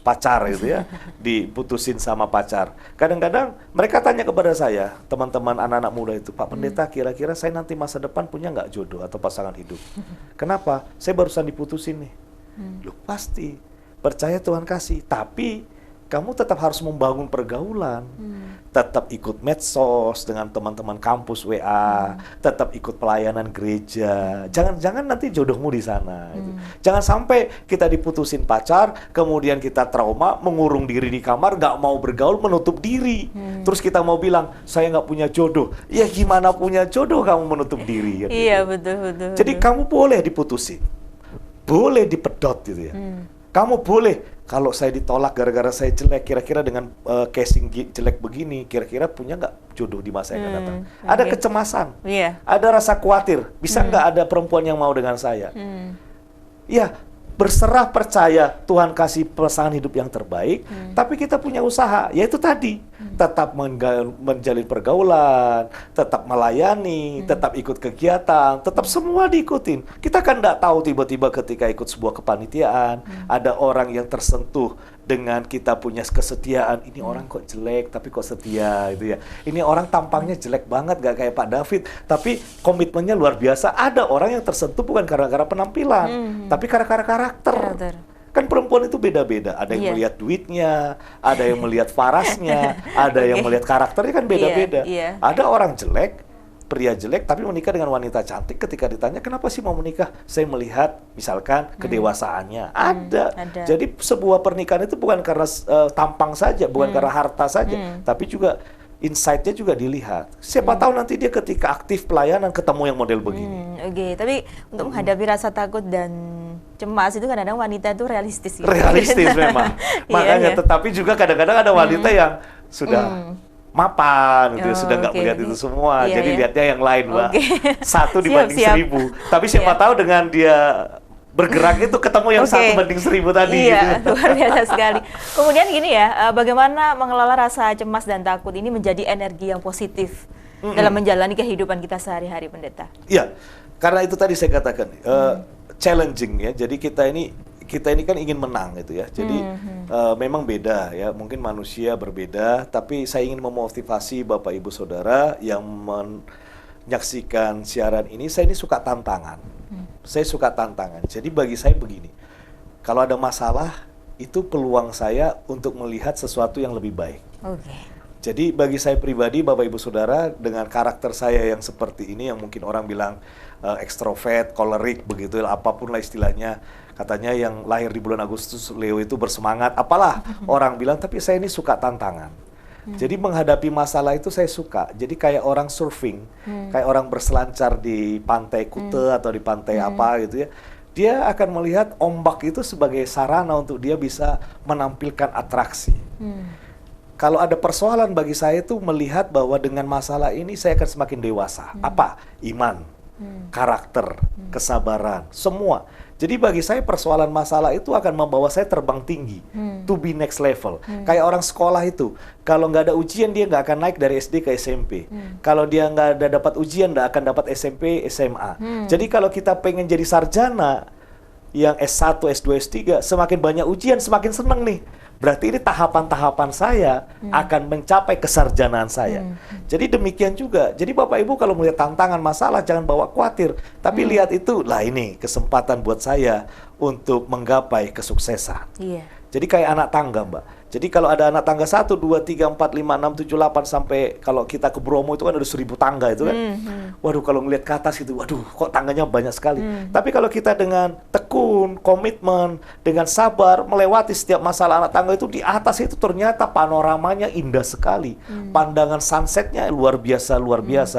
Speaker 2: pacar gitu ya, diputusin sama pacar. Kadang-kadang mereka tanya kepada saya, teman-teman anak-anak muda itu, Pak Pendeta, kira-kira saya nanti masa depan punya nggak jodoh atau pasangan hidup? Kenapa? Saya barusan diputusin nih. Loh, pasti. Percaya Tuhan kasih, tapi kamu tetap harus membangun pergaulan, tetap ikut medsos dengan teman-teman kampus WA, tetap ikut pelayanan gereja. Jangan nanti jodohmu di sana. Gitu. Jangan sampai kita diputusin pacar, kemudian kita trauma, mengurung diri di kamar, nggak mau bergaul, menutup diri. Terus kita mau bilang, saya nggak punya jodoh. Ya gimana punya jodoh kamu menutup diri? Gitu.
Speaker 1: Iya, betul.
Speaker 2: Jadi kamu boleh diputusin, boleh dipedot gitu ya. Kamu boleh, kalau saya ditolak gara-gara saya jelek, kira-kira dengan casing jelek begini, kira-kira punya nggak jodoh di masa yang akan datang? Ada kecemasan, ada rasa khawatir, bisa nggak ada perempuan yang mau dengan saya? Ya, berserah percaya Tuhan kasih pasangan hidup yang terbaik, tapi kita punya usaha, yaitu tadi, tetap menjalin pergaulan, tetap melayani, tetap ikut kegiatan, tetap semua diikutin. Kita kan nggak tahu tiba-tiba ketika ikut sebuah kepanitiaan, ada orang yang tersentuh dengan kita punya kesetiaan. Ini orang kok jelek, tapi kok setia gitu ya. Ini orang tampangnya jelek banget, gak kayak Pak David, tapi komitmennya luar biasa. Ada orang yang tersentuh bukan gara-gara penampilan, tapi gara-gara karakter. Kan perempuan itu beda-beda. Ada yang melihat duitnya, ada yang melihat farasnya, ada yang melihat karakternya, kan beda-beda. Ada orang jelek, pria jelek, tapi menikah dengan wanita cantik. Ketika ditanya, kenapa sih mau menikah? Saya melihat, misalkan, kedewasaannya. Ada. Jadi sebuah pernikahan itu bukan karena tampang saja, bukan karena harta saja, tapi juga insight-nya juga dilihat. Siapa tahu nanti dia ketika aktif pelayanan ketemu yang model begini.
Speaker 1: Oke, tapi untuk menghadapi rasa takut dan cemas itu kadang-kadang wanita itu realistis. Gitu.
Speaker 2: Realistis memang. Makanya, tetapi juga kadang-kadang ada wanita yang sudah mapan, gitu, sudah nggak melihat itu semua. Jadi lihatnya yang lain, Mbak. Satu dibanding 1000. Tapi siapa tahu dengan dia bergerak itu ketemu yang 1 banding 1000 tadi.
Speaker 1: Iya,
Speaker 2: gitu.
Speaker 1: luar biasa sekali. Kemudian gini ya, bagaimana mengelola rasa cemas dan takut ini menjadi energi yang positif dalam menjalani kehidupan kita sehari-hari, Pendeta?
Speaker 2: Iya, karena itu tadi saya katakan challenging ya. Jadi kita ini kan ingin menang gitu ya. Jadi memang beda ya. Mungkin manusia berbeda, tapi saya ingin memotivasi Bapak Ibu Saudara yang menyaksikan siaran ini. Saya ini suka tantangan. Saya suka tantangan. Jadi bagi saya begini, kalau ada masalah, itu peluang saya untuk melihat sesuatu yang lebih baik. Jadi bagi saya pribadi, Bapak Ibu Saudara, dengan karakter saya yang seperti ini, yang mungkin orang bilang ekstrovert, kolerik, begitu, apapun lah istilahnya, katanya yang lahir di bulan Agustus, Leo itu bersemangat, apalah orang bilang, tapi saya ini suka tantangan. Jadi menghadapi masalah itu saya suka. Jadi kayak orang surfing, kayak orang berselancar di pantai Kute atau di pantai apa gitu ya. Dia akan melihat ombak itu sebagai sarana untuk dia bisa menampilkan atraksi. Kalau ada persoalan bagi saya itu melihat bahwa dengan masalah ini saya akan semakin dewasa. Apa? Iman, karakter, kesabaran, semua. Jadi bagi saya persoalan masalah itu akan membawa saya terbang tinggi, to be next level. Kayak orang sekolah itu, kalau nggak ada ujian dia nggak akan naik dari SD ke SMP. Kalau dia nggak ada dapat ujian, nggak akan dapat SMP, SMA. Jadi kalau kita pengen jadi sarjana yang S1, S2, S3, semakin banyak ujian, semakin seneng nih. Berarti ini tahapan-tahapan saya akan mencapai kesarjanaan saya. Jadi demikian juga. Jadi Bapak Ibu kalau melihat tantangan masalah jangan bawa khawatir. Tapi lihat itu, lah ini kesempatan buat saya untuk menggapai kesuksesan. Jadi kayak anak tangga, Mbak. Jadi kalau ada anak tangga 1, 2, 3, 4, 5, 6, 7, 8 sampai kalau kita ke Bromo itu kan ada 1000 tangga itu kan. Waduh, kalau ngelihat ke atas itu, waduh kok tangganya banyak sekali. Tapi kalau kita dengan tekun, komitmen, dengan sabar melewati setiap masalah anak tangga itu, di atas itu ternyata panoramanya indah sekali. Pandangan sunsetnya luar biasa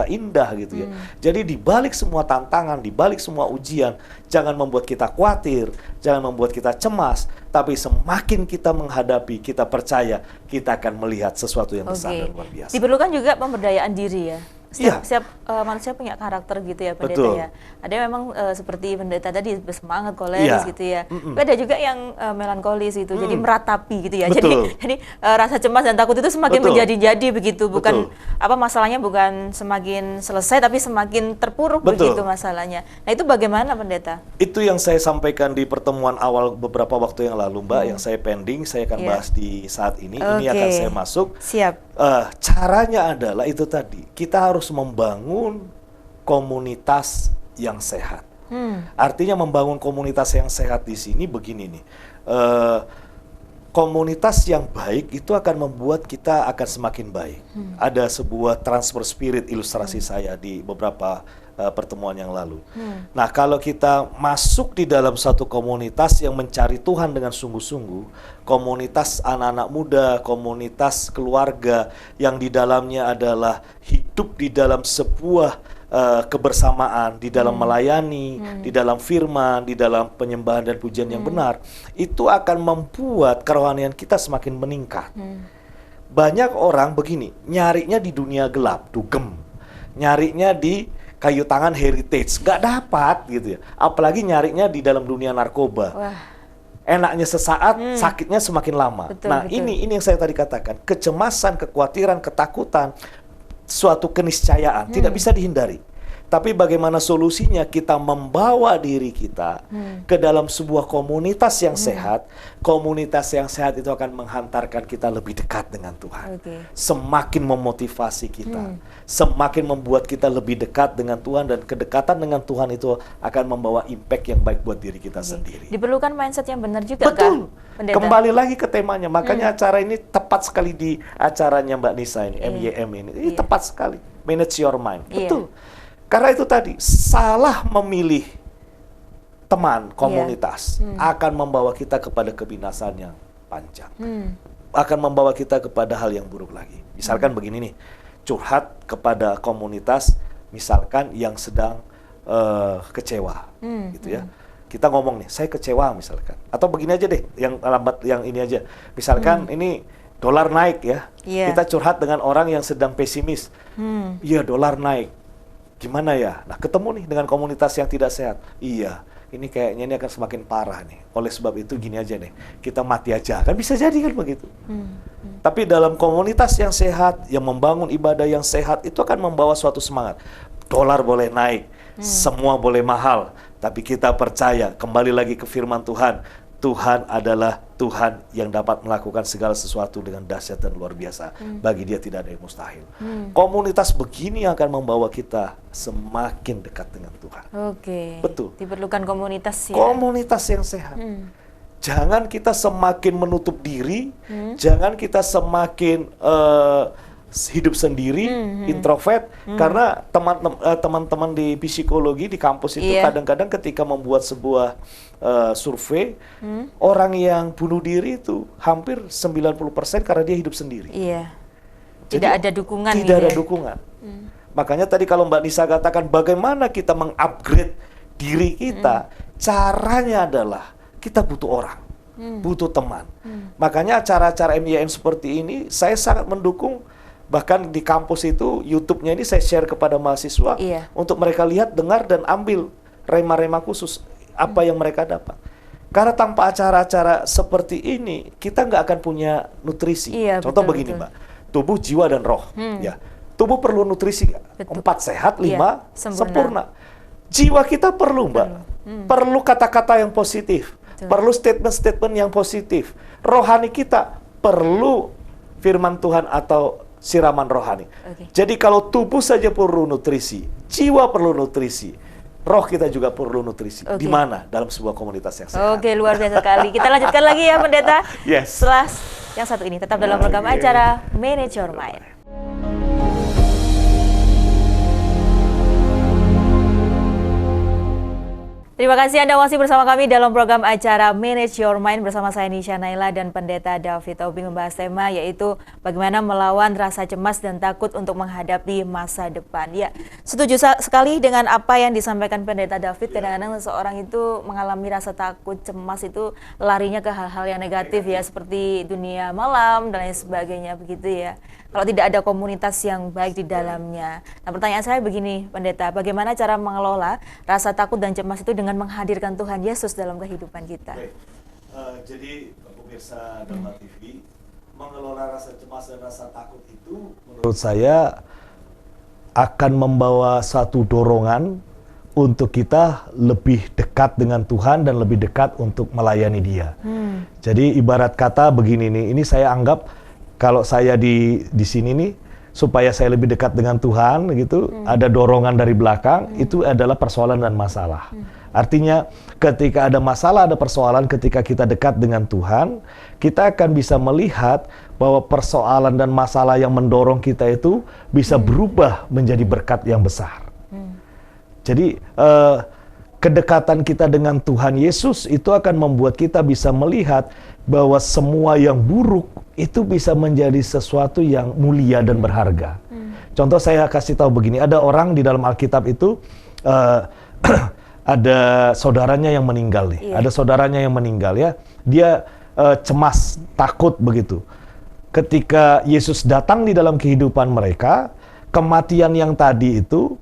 Speaker 2: indah gitu ya. Jadi di balik semua tantangan, di balik semua ujian, jangan membuat kita khawatir, jangan membuat kita cemas, tapi semakin kita menghadapi, kita percaya, kita akan melihat sesuatu yang besar dan luar biasa.
Speaker 1: Diperlukan juga pemberdayaan diri ya. Setiap manusia punya karakter gitu ya, Pendeta ya. Ada yang memang seperti Pendeta tadi bersemangat, koleris gitu ya. Tapi ada juga yang melankolis gitu, jadi meratapi gitu ya. Jadi rasa cemas dan takut itu semakin menjadi-jadi begitu, bukan masalahnya bukan semakin selesai tapi semakin terpuruk begitu masalahnya. Nah, itu bagaimana, Pendeta? Itu
Speaker 2: yang saya sampaikan di pertemuan awal beberapa waktu yang lalu, Mbak, yang saya pending, saya akan bahas di saat ini. Ini akan saya masuk.
Speaker 1: Siap.
Speaker 2: Caranya adalah itu tadi, kita harus membangun komunitas yang sehat. Artinya membangun komunitas yang sehat di sini begini nih, komunitas yang baik itu akan membuat kita akan semakin baik. Ada sebuah transfer spirit ilustrasi saya di beberapa pertemuan yang lalu. Nah, kalau kita masuk di dalam satu komunitas yang mencari Tuhan dengan sungguh-sungguh, komunitas anak-anak muda, komunitas keluarga yang di dalamnya adalah hidup di dalam sebuah kebersamaan, di dalam melayani, di dalam firman, di dalam penyembahan dan pujian yang benar, itu akan membuat kerohanian kita semakin meningkat. Banyak orang begini, nyarinya di dunia gelap, dugem, nyarinya di kayu tangan heritage, nggak dapat gitu ya. Apalagi nyarinya di dalam dunia narkoba. Enaknya sesaat, sakitnya semakin lama. Ini yang saya tadi katakan, kecemasan, kekhawatiran, ketakutan, suatu keniscayaan tidak bisa dihindari. Tapi bagaimana solusinya? Kita membawa diri kita ke dalam sebuah komunitas yang sehat. Komunitas yang sehat itu akan menghantarkan kita lebih dekat dengan Tuhan. Semakin memotivasi kita, semakin membuat kita lebih dekat dengan Tuhan, dan kedekatan dengan Tuhan itu akan membawa impact yang baik buat diri kita sendiri.
Speaker 1: Diperlukan mindset yang benar juga,
Speaker 2: betul. Kembali lagi ke temanya, makanya acara ini tepat sekali di acaranya Mbak Nisa ini, MYM ini. Ini tepat sekali, manage your mind. Betul. Karena itu tadi, salah memilih teman, komunitas, akan membawa kita kepada kebinasan yang panjang. Akan membawa kita kepada hal yang buruk lagi. Misalkan begini nih, curhat kepada komunitas, misalkan yang sedang kecewa, gitu ya. Kita ngomong nih, saya kecewa misalkan. Atau begini aja deh, yang lambat, yang ini aja. Misalkan ini dolar naik ya, kita curhat dengan orang yang sedang pesimis. Iya, dolar naik. Gimana ya? Nah, ketemu nih dengan komunitas yang tidak sehat. Iya, ini kayaknya ini akan semakin parah nih. Oleh sebab itu gini aja nih, kita mati aja. Kan bisa jadi kan begitu. Tapi dalam komunitas yang sehat, yang membangun ibadah yang sehat, itu akan membawa suatu semangat. Dolar boleh naik, semua boleh mahal, tapi kita percaya, kembali lagi ke firman Tuhan, Tuhan adalah Tuhan yang dapat melakukan segala sesuatu dengan dahsyat dan luar biasa. Bagi Dia tidak ada yang mustahil. Komunitas begini akan membawa kita semakin dekat dengan Tuhan.
Speaker 1: Oke.
Speaker 2: Betul.
Speaker 1: Diperlukan komunitas ya.
Speaker 2: Komunitas yang sehat. Jangan kita semakin menutup diri, jangan kita semakin hidup sendiri, introvert, karena teman-teman di psikologi di kampus itu kadang-kadang ketika membuat sebuah survei, orang yang bunuh diri itu hampir 90% karena dia hidup sendiri.
Speaker 1: Iya.
Speaker 2: Jadi,
Speaker 1: Tidak ada dukungan.
Speaker 2: Tidak ada dukungan. Makanya tadi kalau Mbak Nisa katakan bagaimana kita mengupgrade diri kita, caranya adalah kita butuh orang, butuh teman. Makanya acara-acara MYN seperti ini saya sangat mendukung. Bahkan di kampus itu YouTube-nya ini saya share kepada mahasiswa untuk mereka lihat, dengar, dan ambil rema-rema khusus apa yang mereka dapat. Karena tanpa acara-acara seperti ini kita nggak akan punya nutrisi. Contoh begini Mbak, tubuh, jiwa, dan roh. Ya, tubuh perlu nutrisi, 4 sehat, 5 sempurna. Jiwa kita perlu Mbak, perlu kata-kata yang positif, perlu statement-statement yang positif. Rohani kita perlu firman Tuhan atau siraman rohani. Jadi kalau tubuh saja perlu nutrisi, jiwa perlu nutrisi, roh kita juga perlu nutrisi. Di mana? Dalam sebuah komunitas yang sehat.
Speaker 1: Oke, luar biasa sekali. Kita lanjutkan lagi ya Pendeta. Setelah yang satu ini tetap dalam program acara Manage Your Mind. Terima kasih Anda masih bersama kami dalam program acara Manage Your Mind bersama saya Nisha Naila dan Pendeta David Tobing membahas tema yaitu bagaimana melawan rasa cemas dan takut untuk menghadapi masa depan. Ya, setuju sekali dengan apa yang disampaikan Pendeta David. Kadang-kadang seseorang itu mengalami rasa takut, cemas itu larinya ke hal-hal yang negatif ya, seperti dunia malam dan lain sebagainya begitu ya. Kalau tidak ada komunitas yang baik di dalamnya. Nah, pertanyaan saya begini, Pendeta, bagaimana cara mengelola rasa takut dan cemas itu dengan menghadirkan Tuhan Yesus dalam kehidupan kita?
Speaker 2: Jadi, pemirsa Dharma TV, mengelola rasa cemas dan rasa takut itu menurut saya akan membawa satu dorongan untuk kita lebih dekat dengan Tuhan dan lebih dekat untuk melayani Dia. Jadi ibarat kata begini nih, ini saya anggap kalau saya di sini nih, supaya saya lebih dekat dengan Tuhan, gitu, ada dorongan dari belakang, itu adalah persoalan dan masalah. Artinya, ketika ada masalah, ada persoalan, ketika kita dekat dengan Tuhan, kita akan bisa melihat bahwa persoalan dan masalah yang mendorong kita itu bisa berubah menjadi berkat yang besar. Jadi, kedekatan kita dengan Tuhan Yesus itu akan membuat kita bisa melihat bahwa semua yang buruk itu bisa menjadi sesuatu yang mulia dan berharga. Contoh saya kasih tahu begini, ada orang di dalam Alkitab itu ada saudaranya yang meninggal nih, ada saudaranya yang meninggal ya, dia cemas, takut begitu. Ketika Yesus datang di dalam kehidupan mereka, kematian yang tadi itu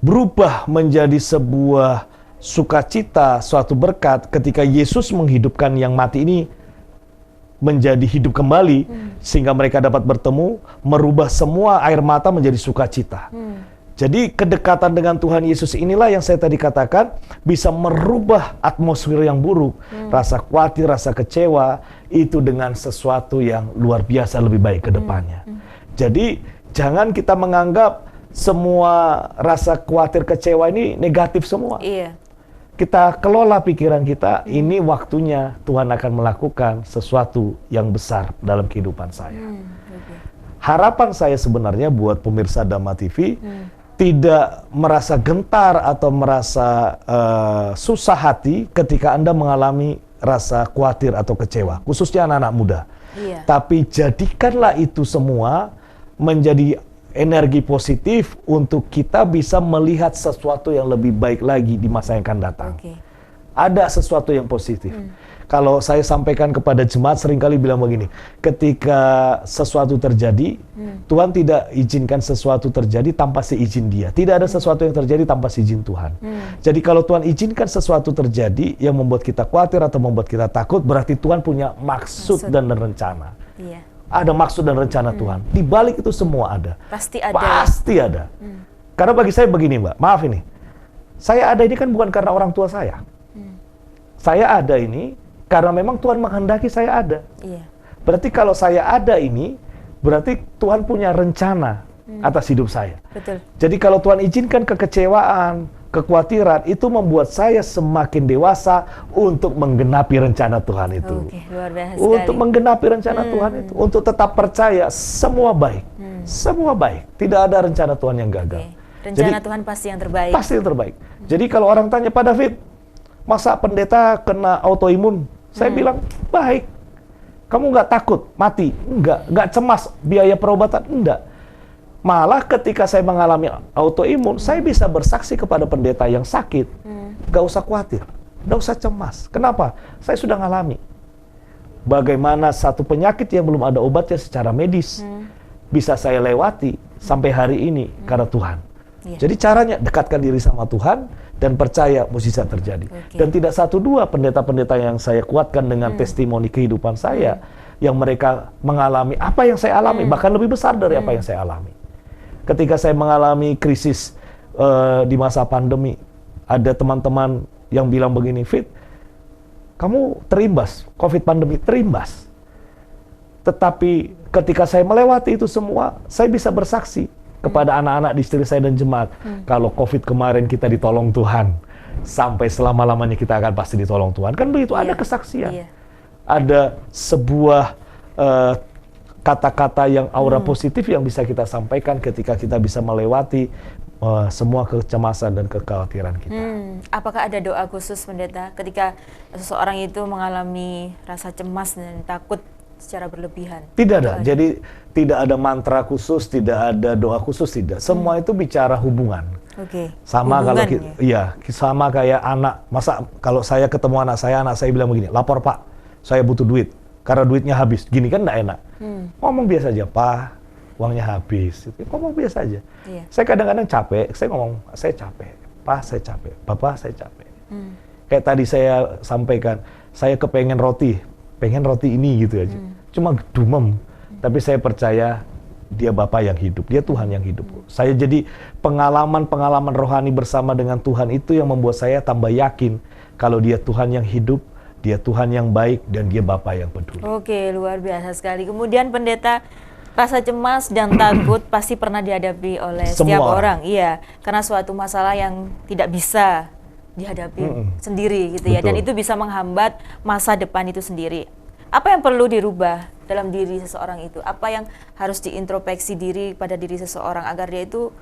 Speaker 2: berubah menjadi sebuah sukacita, suatu berkat ketika Yesus menghidupkan yang mati ini menjadi hidup kembali, sehingga mereka dapat bertemu, merubah semua air mata menjadi sukacita. Jadi kedekatan dengan Tuhan Yesus inilah yang saya tadi katakan bisa merubah atmosfer yang buruk, rasa khawatir, rasa kecewa, itu dengan sesuatu yang luar biasa lebih baik ke depannya. Jadi jangan kita menganggap semua rasa khawatir, kecewa ini negatif semua. Kita kelola pikiran kita, ini waktunya Tuhan akan melakukan sesuatu yang besar dalam kehidupan saya. Harapan saya sebenarnya buat pemirsa Dharma TV, tidak merasa gentar atau merasa susah hati ketika Anda mengalami rasa khawatir atau kecewa, khususnya anak-anak muda.
Speaker 1: Iya.
Speaker 2: Tapi jadikanlah itu semua menjadi energi positif untuk kita bisa melihat sesuatu yang lebih baik lagi di masa yang akan datang.
Speaker 1: Oke.
Speaker 2: Ada sesuatu yang positif. Kalau saya sampaikan kepada jemaat seringkali bilang begini, ketika sesuatu terjadi, Tuhan tidak izinkan sesuatu terjadi tanpa seizin Dia. Tidak ada sesuatu yang terjadi tanpa seizin Tuhan. Jadi kalau Tuhan izinkan sesuatu terjadi yang membuat kita khawatir atau membuat kita takut, berarti Tuhan punya maksud dan rencana.
Speaker 1: Iya.
Speaker 2: Ada maksud dan rencana Tuhan. Di balik itu semua ada.
Speaker 1: Pasti ada.
Speaker 2: Pasti ada. Karena bagi saya begini, Mbak, maaf ini. Saya ada ini kan bukan karena orang tua saya. Saya ada ini karena memang Tuhan menghendaki saya ada.
Speaker 1: Iya.
Speaker 2: Berarti kalau saya ada ini, berarti Tuhan punya rencana atas hidup saya.
Speaker 1: Betul.
Speaker 2: Jadi kalau Tuhan izinkan kekecewaan, kekhawatiran, itu membuat saya semakin dewasa untuk menggenapi rencana Tuhan itu.
Speaker 1: Oke, luar biasa
Speaker 2: Untuk
Speaker 1: sekali.
Speaker 2: menggenapi rencana Tuhan itu. Untuk tetap percaya semua baik. Semua baik. Tidak ada rencana Tuhan yang gagal.
Speaker 1: Oke. Rencana Tuhan pasti yang terbaik.
Speaker 2: Pasti yang terbaik. Jadi kalau orang tanya, Pak David, masa pendeta kena autoimun? Saya bilang, baik. Kamu nggak takut mati? Nggak cemas biaya perobatan? Enggak. Malah ketika saya mengalami autoimun, saya bisa bersaksi kepada pendeta yang sakit. Nggak usah khawatir, nggak usah cemas. Kenapa? Saya sudah ngalami. Bagaimana satu penyakit yang belum ada obatnya secara medis, bisa saya lewati sampai hari ini karena Tuhan.
Speaker 1: Iya.
Speaker 2: Jadi caranya dekatkan diri sama Tuhan dan percaya mukjizat terjadi.
Speaker 1: Oke.
Speaker 2: Dan tidak satu dua pendeta-pendeta yang saya kuatkan dengan testimoni kehidupan saya yang mereka mengalami apa yang saya alami, bahkan lebih besar dari apa yang saya alami. Ketika saya mengalami krisis di masa pandemi, ada teman-teman yang bilang begini, Fit, kamu terimbas, COVID pandemi terimbas. Tetapi ketika saya melewati itu semua, saya bisa bersaksi kepada anak-anak di istri saya dan jemaat. Kalau COVID kemarin kita ditolong Tuhan, sampai selama-lamanya kita akan pasti ditolong Tuhan. Kan begitu, ada kesaksian.
Speaker 1: Iya.
Speaker 2: Ada sebuah kata-kata yang aura positif yang bisa kita sampaikan ketika kita bisa melewati semua kecemasan dan kekhawatiran kita.
Speaker 1: Apakah ada doa khusus, pendeta, ketika seseorang itu mengalami rasa cemas dan takut secara berlebihan?
Speaker 2: Tidak ada. Jadi tidak ada mantra khusus, tidak ada doa khusus, tidak. Semua itu bicara hubungan.
Speaker 1: Oke.
Speaker 2: Sama
Speaker 1: Hubungan
Speaker 2: kalau iya, sama kayak anak. Masa kalau saya ketemu anak saya bilang begini, lapor Pak, saya butuh duit karena duitnya habis. Gini kan enggak enak. Ngomong biasa aja, Pak, uangnya habis. Ngomong biasa aja.
Speaker 1: Iya.
Speaker 2: Saya kadang-kadang capek, saya ngomong, saya capek. Pak, saya capek. Bapak, saya capek. Kayak tadi saya sampaikan, saya kepengen roti, pengen roti ini gitu aja. Cuma dumem. Tapi saya percaya dia Bapa yang hidup, dia Tuhan yang hidup. Saya jadi pengalaman-pengalaman rohani bersama dengan Tuhan itu yang membuat saya tambah yakin kalau dia Tuhan yang hidup, dia Tuhan yang baik, dan dia Bapa yang peduli.
Speaker 1: Oke, luar biasa sekali. Kemudian pendeta, rasa cemas dan takut pasti pernah dihadapi oleh setiap orang. Iya, karena suatu masalah yang tidak bisa dihadapi sendiri gitu ya. Dan
Speaker 2: Betul.
Speaker 1: itu bisa menghambat masa depan itu sendiri. Apa yang perlu dirubah dalam diri seseorang itu? Apa yang harus diintrospeksi diri pada diri seseorang agar dia itu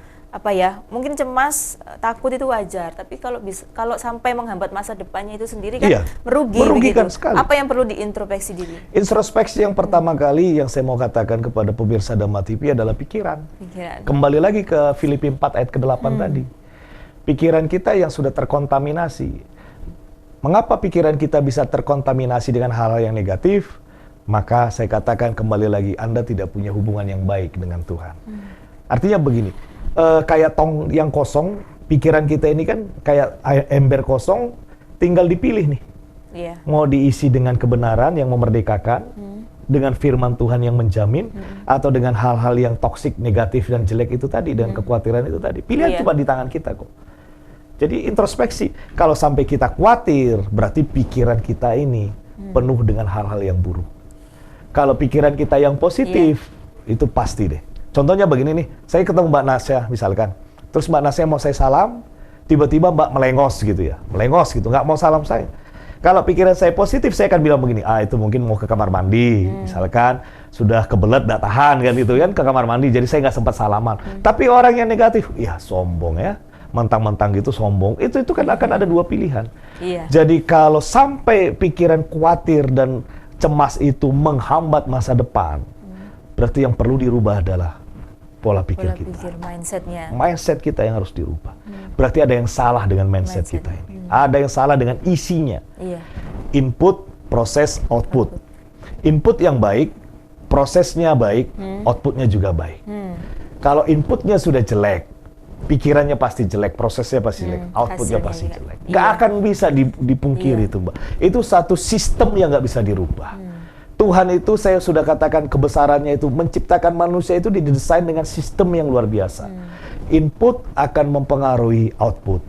Speaker 1: mungkin cemas, takut itu wajar, tapi kalau sampai menghambat masa depannya itu sendiri kan
Speaker 2: Iya, merugikan
Speaker 1: begitu.
Speaker 2: sekali.
Speaker 1: Apa yang perlu diintrospeksi diri?
Speaker 2: Introspeksi yang pertama kali yang saya mau katakan kepada pemirsa Dhamma TV adalah pikiran.
Speaker 1: Pikiran.
Speaker 2: Kembali lagi ke Filipi 4 ayat ke-8 tadi. Pikiran kita yang sudah terkontaminasi. Mengapa pikiran kita bisa terkontaminasi dengan hal-hal yang negatif? Maka saya katakan kembali lagi, Anda tidak punya hubungan yang baik dengan Tuhan. Artinya begini, kayak tong yang kosong, pikiran kita ini kan kayak ember kosong, tinggal dipilih nih.
Speaker 1: Iya.
Speaker 2: Mau diisi dengan kebenaran yang memerdekakan, dengan firman Tuhan yang menjamin, atau dengan hal-hal yang toksik, negatif, dan jelek itu tadi, dan kekhawatiran itu tadi. Pilihan
Speaker 1: Iya.
Speaker 2: cuma di tangan kita kok. Jadi introspeksi, kalau sampai kita khawatir, berarti pikiran kita ini penuh dengan hal-hal yang buruk. Kalau pikiran kita yang positif, itu pasti deh. Contohnya begini nih, saya ketemu Mbak Nasya misalkan, terus Mbak Nasya mau saya salam, tiba-tiba Mbak melengos gitu ya, melengos gitu, nggak mau salam saya. Kalau pikiran saya positif, saya akan bilang begini, itu mungkin mau ke kamar mandi, misalkan sudah kebelet, nggak tahan kan itu kan ke kamar mandi, jadi saya nggak sempat salaman. Tapi orang yang negatif, ya sombong ya, mentang-mentang gitu sombong, itu kan akan ada dua pilihan.
Speaker 1: Iya.
Speaker 2: Jadi kalau sampai pikiran khawatir dan cemas itu menghambat masa depan, berarti yang perlu dirubah adalah pola pikir kita.
Speaker 1: Mindsetnya.
Speaker 2: Mindset kita yang harus dirubah. Berarti ada yang salah dengan mindset kita ini. Ada yang salah dengan isinya.
Speaker 1: Iya.
Speaker 2: Input, proses, output. Input yang baik, prosesnya baik, outputnya juga baik. Kalau inputnya sudah jelek, pikirannya pasti jelek, prosesnya pasti jelek, outputnya pasti jelek. Nggak akan bisa dipungkiri itu, Mbak. Itu satu sistem yang nggak bisa dirubah. Tuhan itu, saya sudah katakan kebesarannya itu, menciptakan manusia itu didesain dengan sistem yang luar biasa. Input akan mempengaruhi output.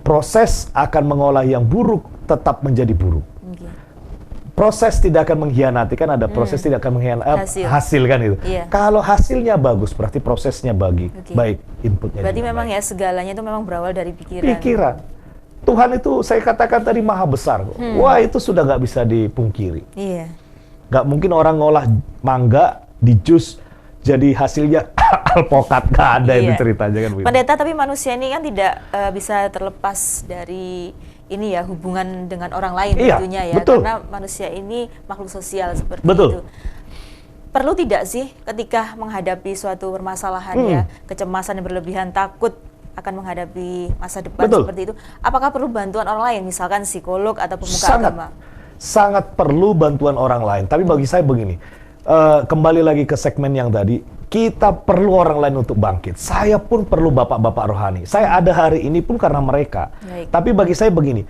Speaker 2: Proses akan mengolah yang buruk tetap menjadi buruk. Proses tidak akan mengkhianati, kan ada proses tidak akan mengkhianati hasil kan itu.
Speaker 1: Iya.
Speaker 2: Kalau hasilnya bagus, berarti prosesnya baik, inputnya.
Speaker 1: Berarti
Speaker 2: juga
Speaker 1: memang
Speaker 2: baik.
Speaker 1: ya segalanya itu memang berawal dari pikiran.
Speaker 2: Pikiran. Tuhan itu saya katakan tadi maha besar. Wah, itu sudah nggak bisa dipungkiri.
Speaker 1: Iya.
Speaker 2: Nggak mungkin orang ngolah mangga di jus jadi hasilnya alpokat, nggak ada itu ceritanya kan begitu.
Speaker 1: Pendeta, tapi manusia ini kan tidak bisa terlepas dari ini ya, hubungan dengan orang lain tentunya ya,
Speaker 2: betul.
Speaker 1: karena manusia ini makhluk sosial seperti
Speaker 2: Betul.
Speaker 1: itu. Perlu tidak sih ketika menghadapi suatu permasalahan ya, kecemasan yang berlebihan, takut akan menghadapi masa depan seperti itu, apakah perlu bantuan orang lain, misalkan psikolog atau pemuka agama?
Speaker 2: Sangat perlu bantuan orang lain, tapi bagi saya begini, kembali lagi ke segmen yang tadi, kita perlu orang lain untuk bangkit. Saya pun perlu bapak-bapak rohani. Saya ada hari ini pun karena mereka. Tapi bagi saya begini,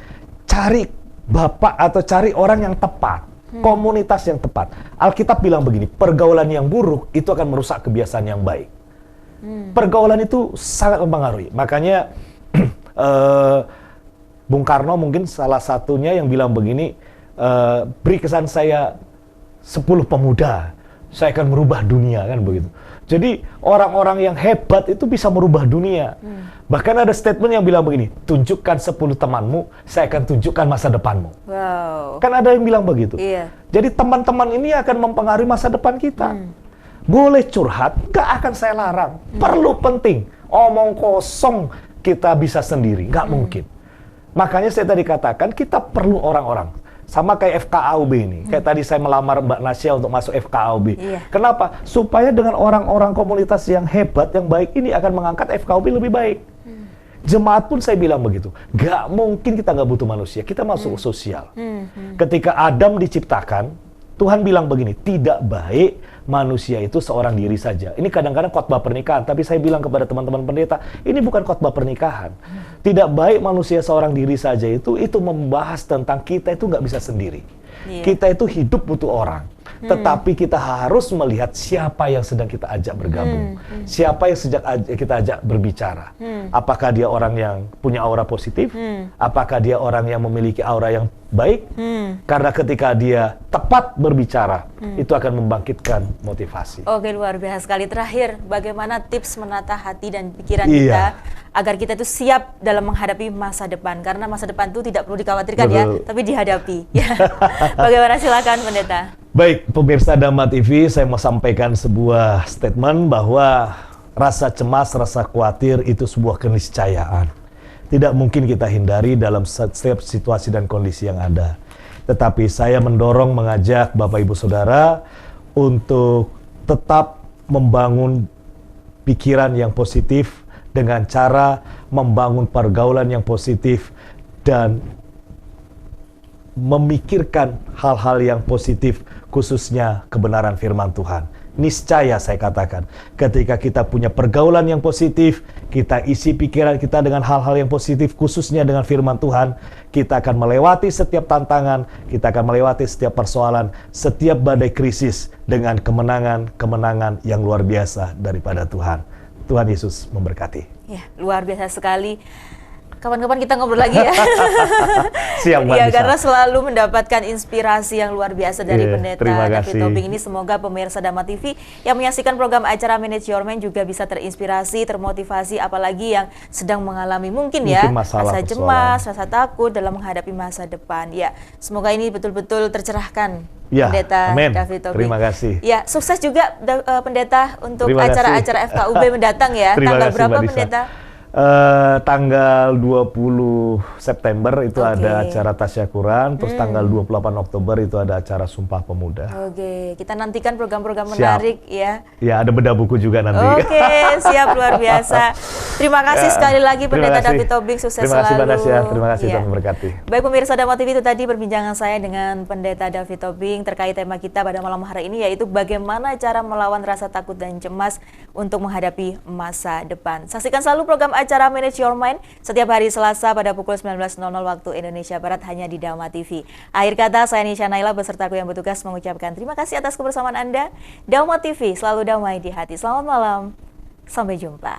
Speaker 2: cari bapak atau cari orang yang tepat, komunitas yang tepat. Alkitab bilang begini, pergaulan yang buruk itu akan merusak kebiasaan yang baik. Pergaulan itu sangat mempengaruhi. Makanya Bung Karno mungkin salah satunya yang bilang begini, beri kesan saya 10 pemuda, saya akan merubah dunia, kan begitu. Jadi orang-orang yang hebat itu bisa merubah dunia. Bahkan ada statement yang bilang begini, tunjukkan 10 temanmu, saya akan tunjukkan masa depanmu.
Speaker 1: Wow.
Speaker 2: Kan ada yang bilang begitu.
Speaker 1: Iya.
Speaker 2: Jadi teman-teman ini akan mempengaruhi masa depan kita. Boleh curhat, nggak akan saya larang. Perlu penting. Omong kosong kita bisa sendiri, nggak mungkin. Makanya saya tadi katakan kita perlu orang-orang. Sama kayak FKAUB ini. Kayak tadi saya melamar Mbak Nasya untuk masuk FKAUB. Kenapa? Supaya dengan orang-orang komunitas yang hebat, yang baik ini akan mengangkat FKAUB lebih baik. Jemaat pun saya bilang begitu. Gak mungkin kita nggak butuh manusia. Kita masuk sosial. Ketika Adam diciptakan, Tuhan bilang begini, tidak baik manusia itu seorang diri saja. Ini kadang-kadang khotbah pernikahan, tapi saya bilang kepada teman-teman pendeta, ini bukan khotbah pernikahan. Tidak baik manusia seorang diri saja itu membahas tentang kita itu nggak bisa sendiri. Kita itu hidup butuh orang. Tetapi kita harus melihat siapa yang sedang kita ajak bergabung. Siapa yang kita ajak berbicara. Apakah dia orang yang punya aura positif? Apakah dia orang yang memiliki aura yang baik? Karena ketika dia tepat berbicara, itu akan membangkitkan motivasi.
Speaker 1: Oke, luar biasa sekali. Terakhir, bagaimana tips menata hati dan pikiran kita agar kita itu siap dalam menghadapi masa depan? Karena masa depan itu tidak perlu dikhawatirkan ya, tapi dihadapi. Bagaimana, silakan Pendeta?
Speaker 2: Baik, pemirsa Dhamma TV, saya mau sampaikan sebuah statement bahwa rasa cemas, rasa khawatir itu sebuah keniscayaan. Tidak mungkin kita hindari dalam setiap situasi dan kondisi yang ada. Tetapi saya mendorong, mengajak Bapak Ibu Saudara untuk tetap membangun pikiran yang positif dengan cara membangun pergaulan yang positif dan memikirkan hal-hal yang positif, khususnya kebenaran firman Tuhan. Niscaya saya katakan, ketika kita punya pergaulan yang positif, kita isi pikiran kita dengan hal-hal yang positif, khususnya dengan firman Tuhan, kita akan melewati setiap tantangan, kita akan melewati setiap persoalan, setiap badai krisis dengan kemenangan-kemenangan yang luar biasa daripada Tuhan. Tuhan Yesus memberkati.
Speaker 1: Ya, luar biasa sekali. Kapan-kapan kita ngobrol lagi ya.
Speaker 2: Siap, Mbak.
Speaker 1: Ya, karena selalu mendapatkan inspirasi yang luar biasa dari Pendeta David Tobing ini. Semoga pemirsa Dhamma TV yang menyaksikan program acara Manage Your Mind juga bisa terinspirasi, termotivasi, apalagi yang sedang mengalami mungkin ya rasa cemas, rasa takut dalam menghadapi masa depan. Ya, semoga ini betul-betul tercerahkan.
Speaker 2: Ya,
Speaker 1: Pendeta David Tobing.
Speaker 2: Terima kasih.
Speaker 1: Ya, sukses juga Pendeta untuk acara-acara FKUB mendatang ya.
Speaker 2: Terima
Speaker 1: Tanggal
Speaker 2: kasih,
Speaker 1: berapa
Speaker 2: Mbak Disa.
Speaker 1: Pendeta?
Speaker 2: Tanggal 20 September itu
Speaker 1: Oke.
Speaker 2: ada acara tasyakuran, terus tanggal 28 Oktober itu ada acara Sumpah Pemuda.
Speaker 1: Oke, kita nantikan program-program
Speaker 2: Siap.
Speaker 1: menarik ya.
Speaker 2: Ya, ada bedah buku juga nanti.
Speaker 1: Oke, siap, luar biasa. Terima kasih
Speaker 2: Ya,
Speaker 1: sekali lagi
Speaker 2: terima
Speaker 1: Pendeta
Speaker 2: kasih.
Speaker 1: David Tobing, sukses
Speaker 2: Terima kasih,
Speaker 1: selalu.
Speaker 2: Mbak Nasya. Terima kasih,
Speaker 1: Ya.
Speaker 2: Tuhan memberkati.
Speaker 1: Baik pemirsa Dama TV, itu tadi perbincangan saya dengan Pendeta David Tobing terkait tema kita pada malam hari ini, yaitu bagaimana cara melawan rasa takut dan cemas untuk menghadapi masa depan. Saksikan selalu program acara Manage Your Mind setiap hari Selasa pada pukul 19.00 waktu Indonesia Barat hanya di Dama TV. Akhir kata, saya Nisha Naila beserta kru yang bertugas mengucapkan terima kasih atas kebersamaan Anda. Dama TV selalu damai di hati. Selamat malam, sampai jumpa.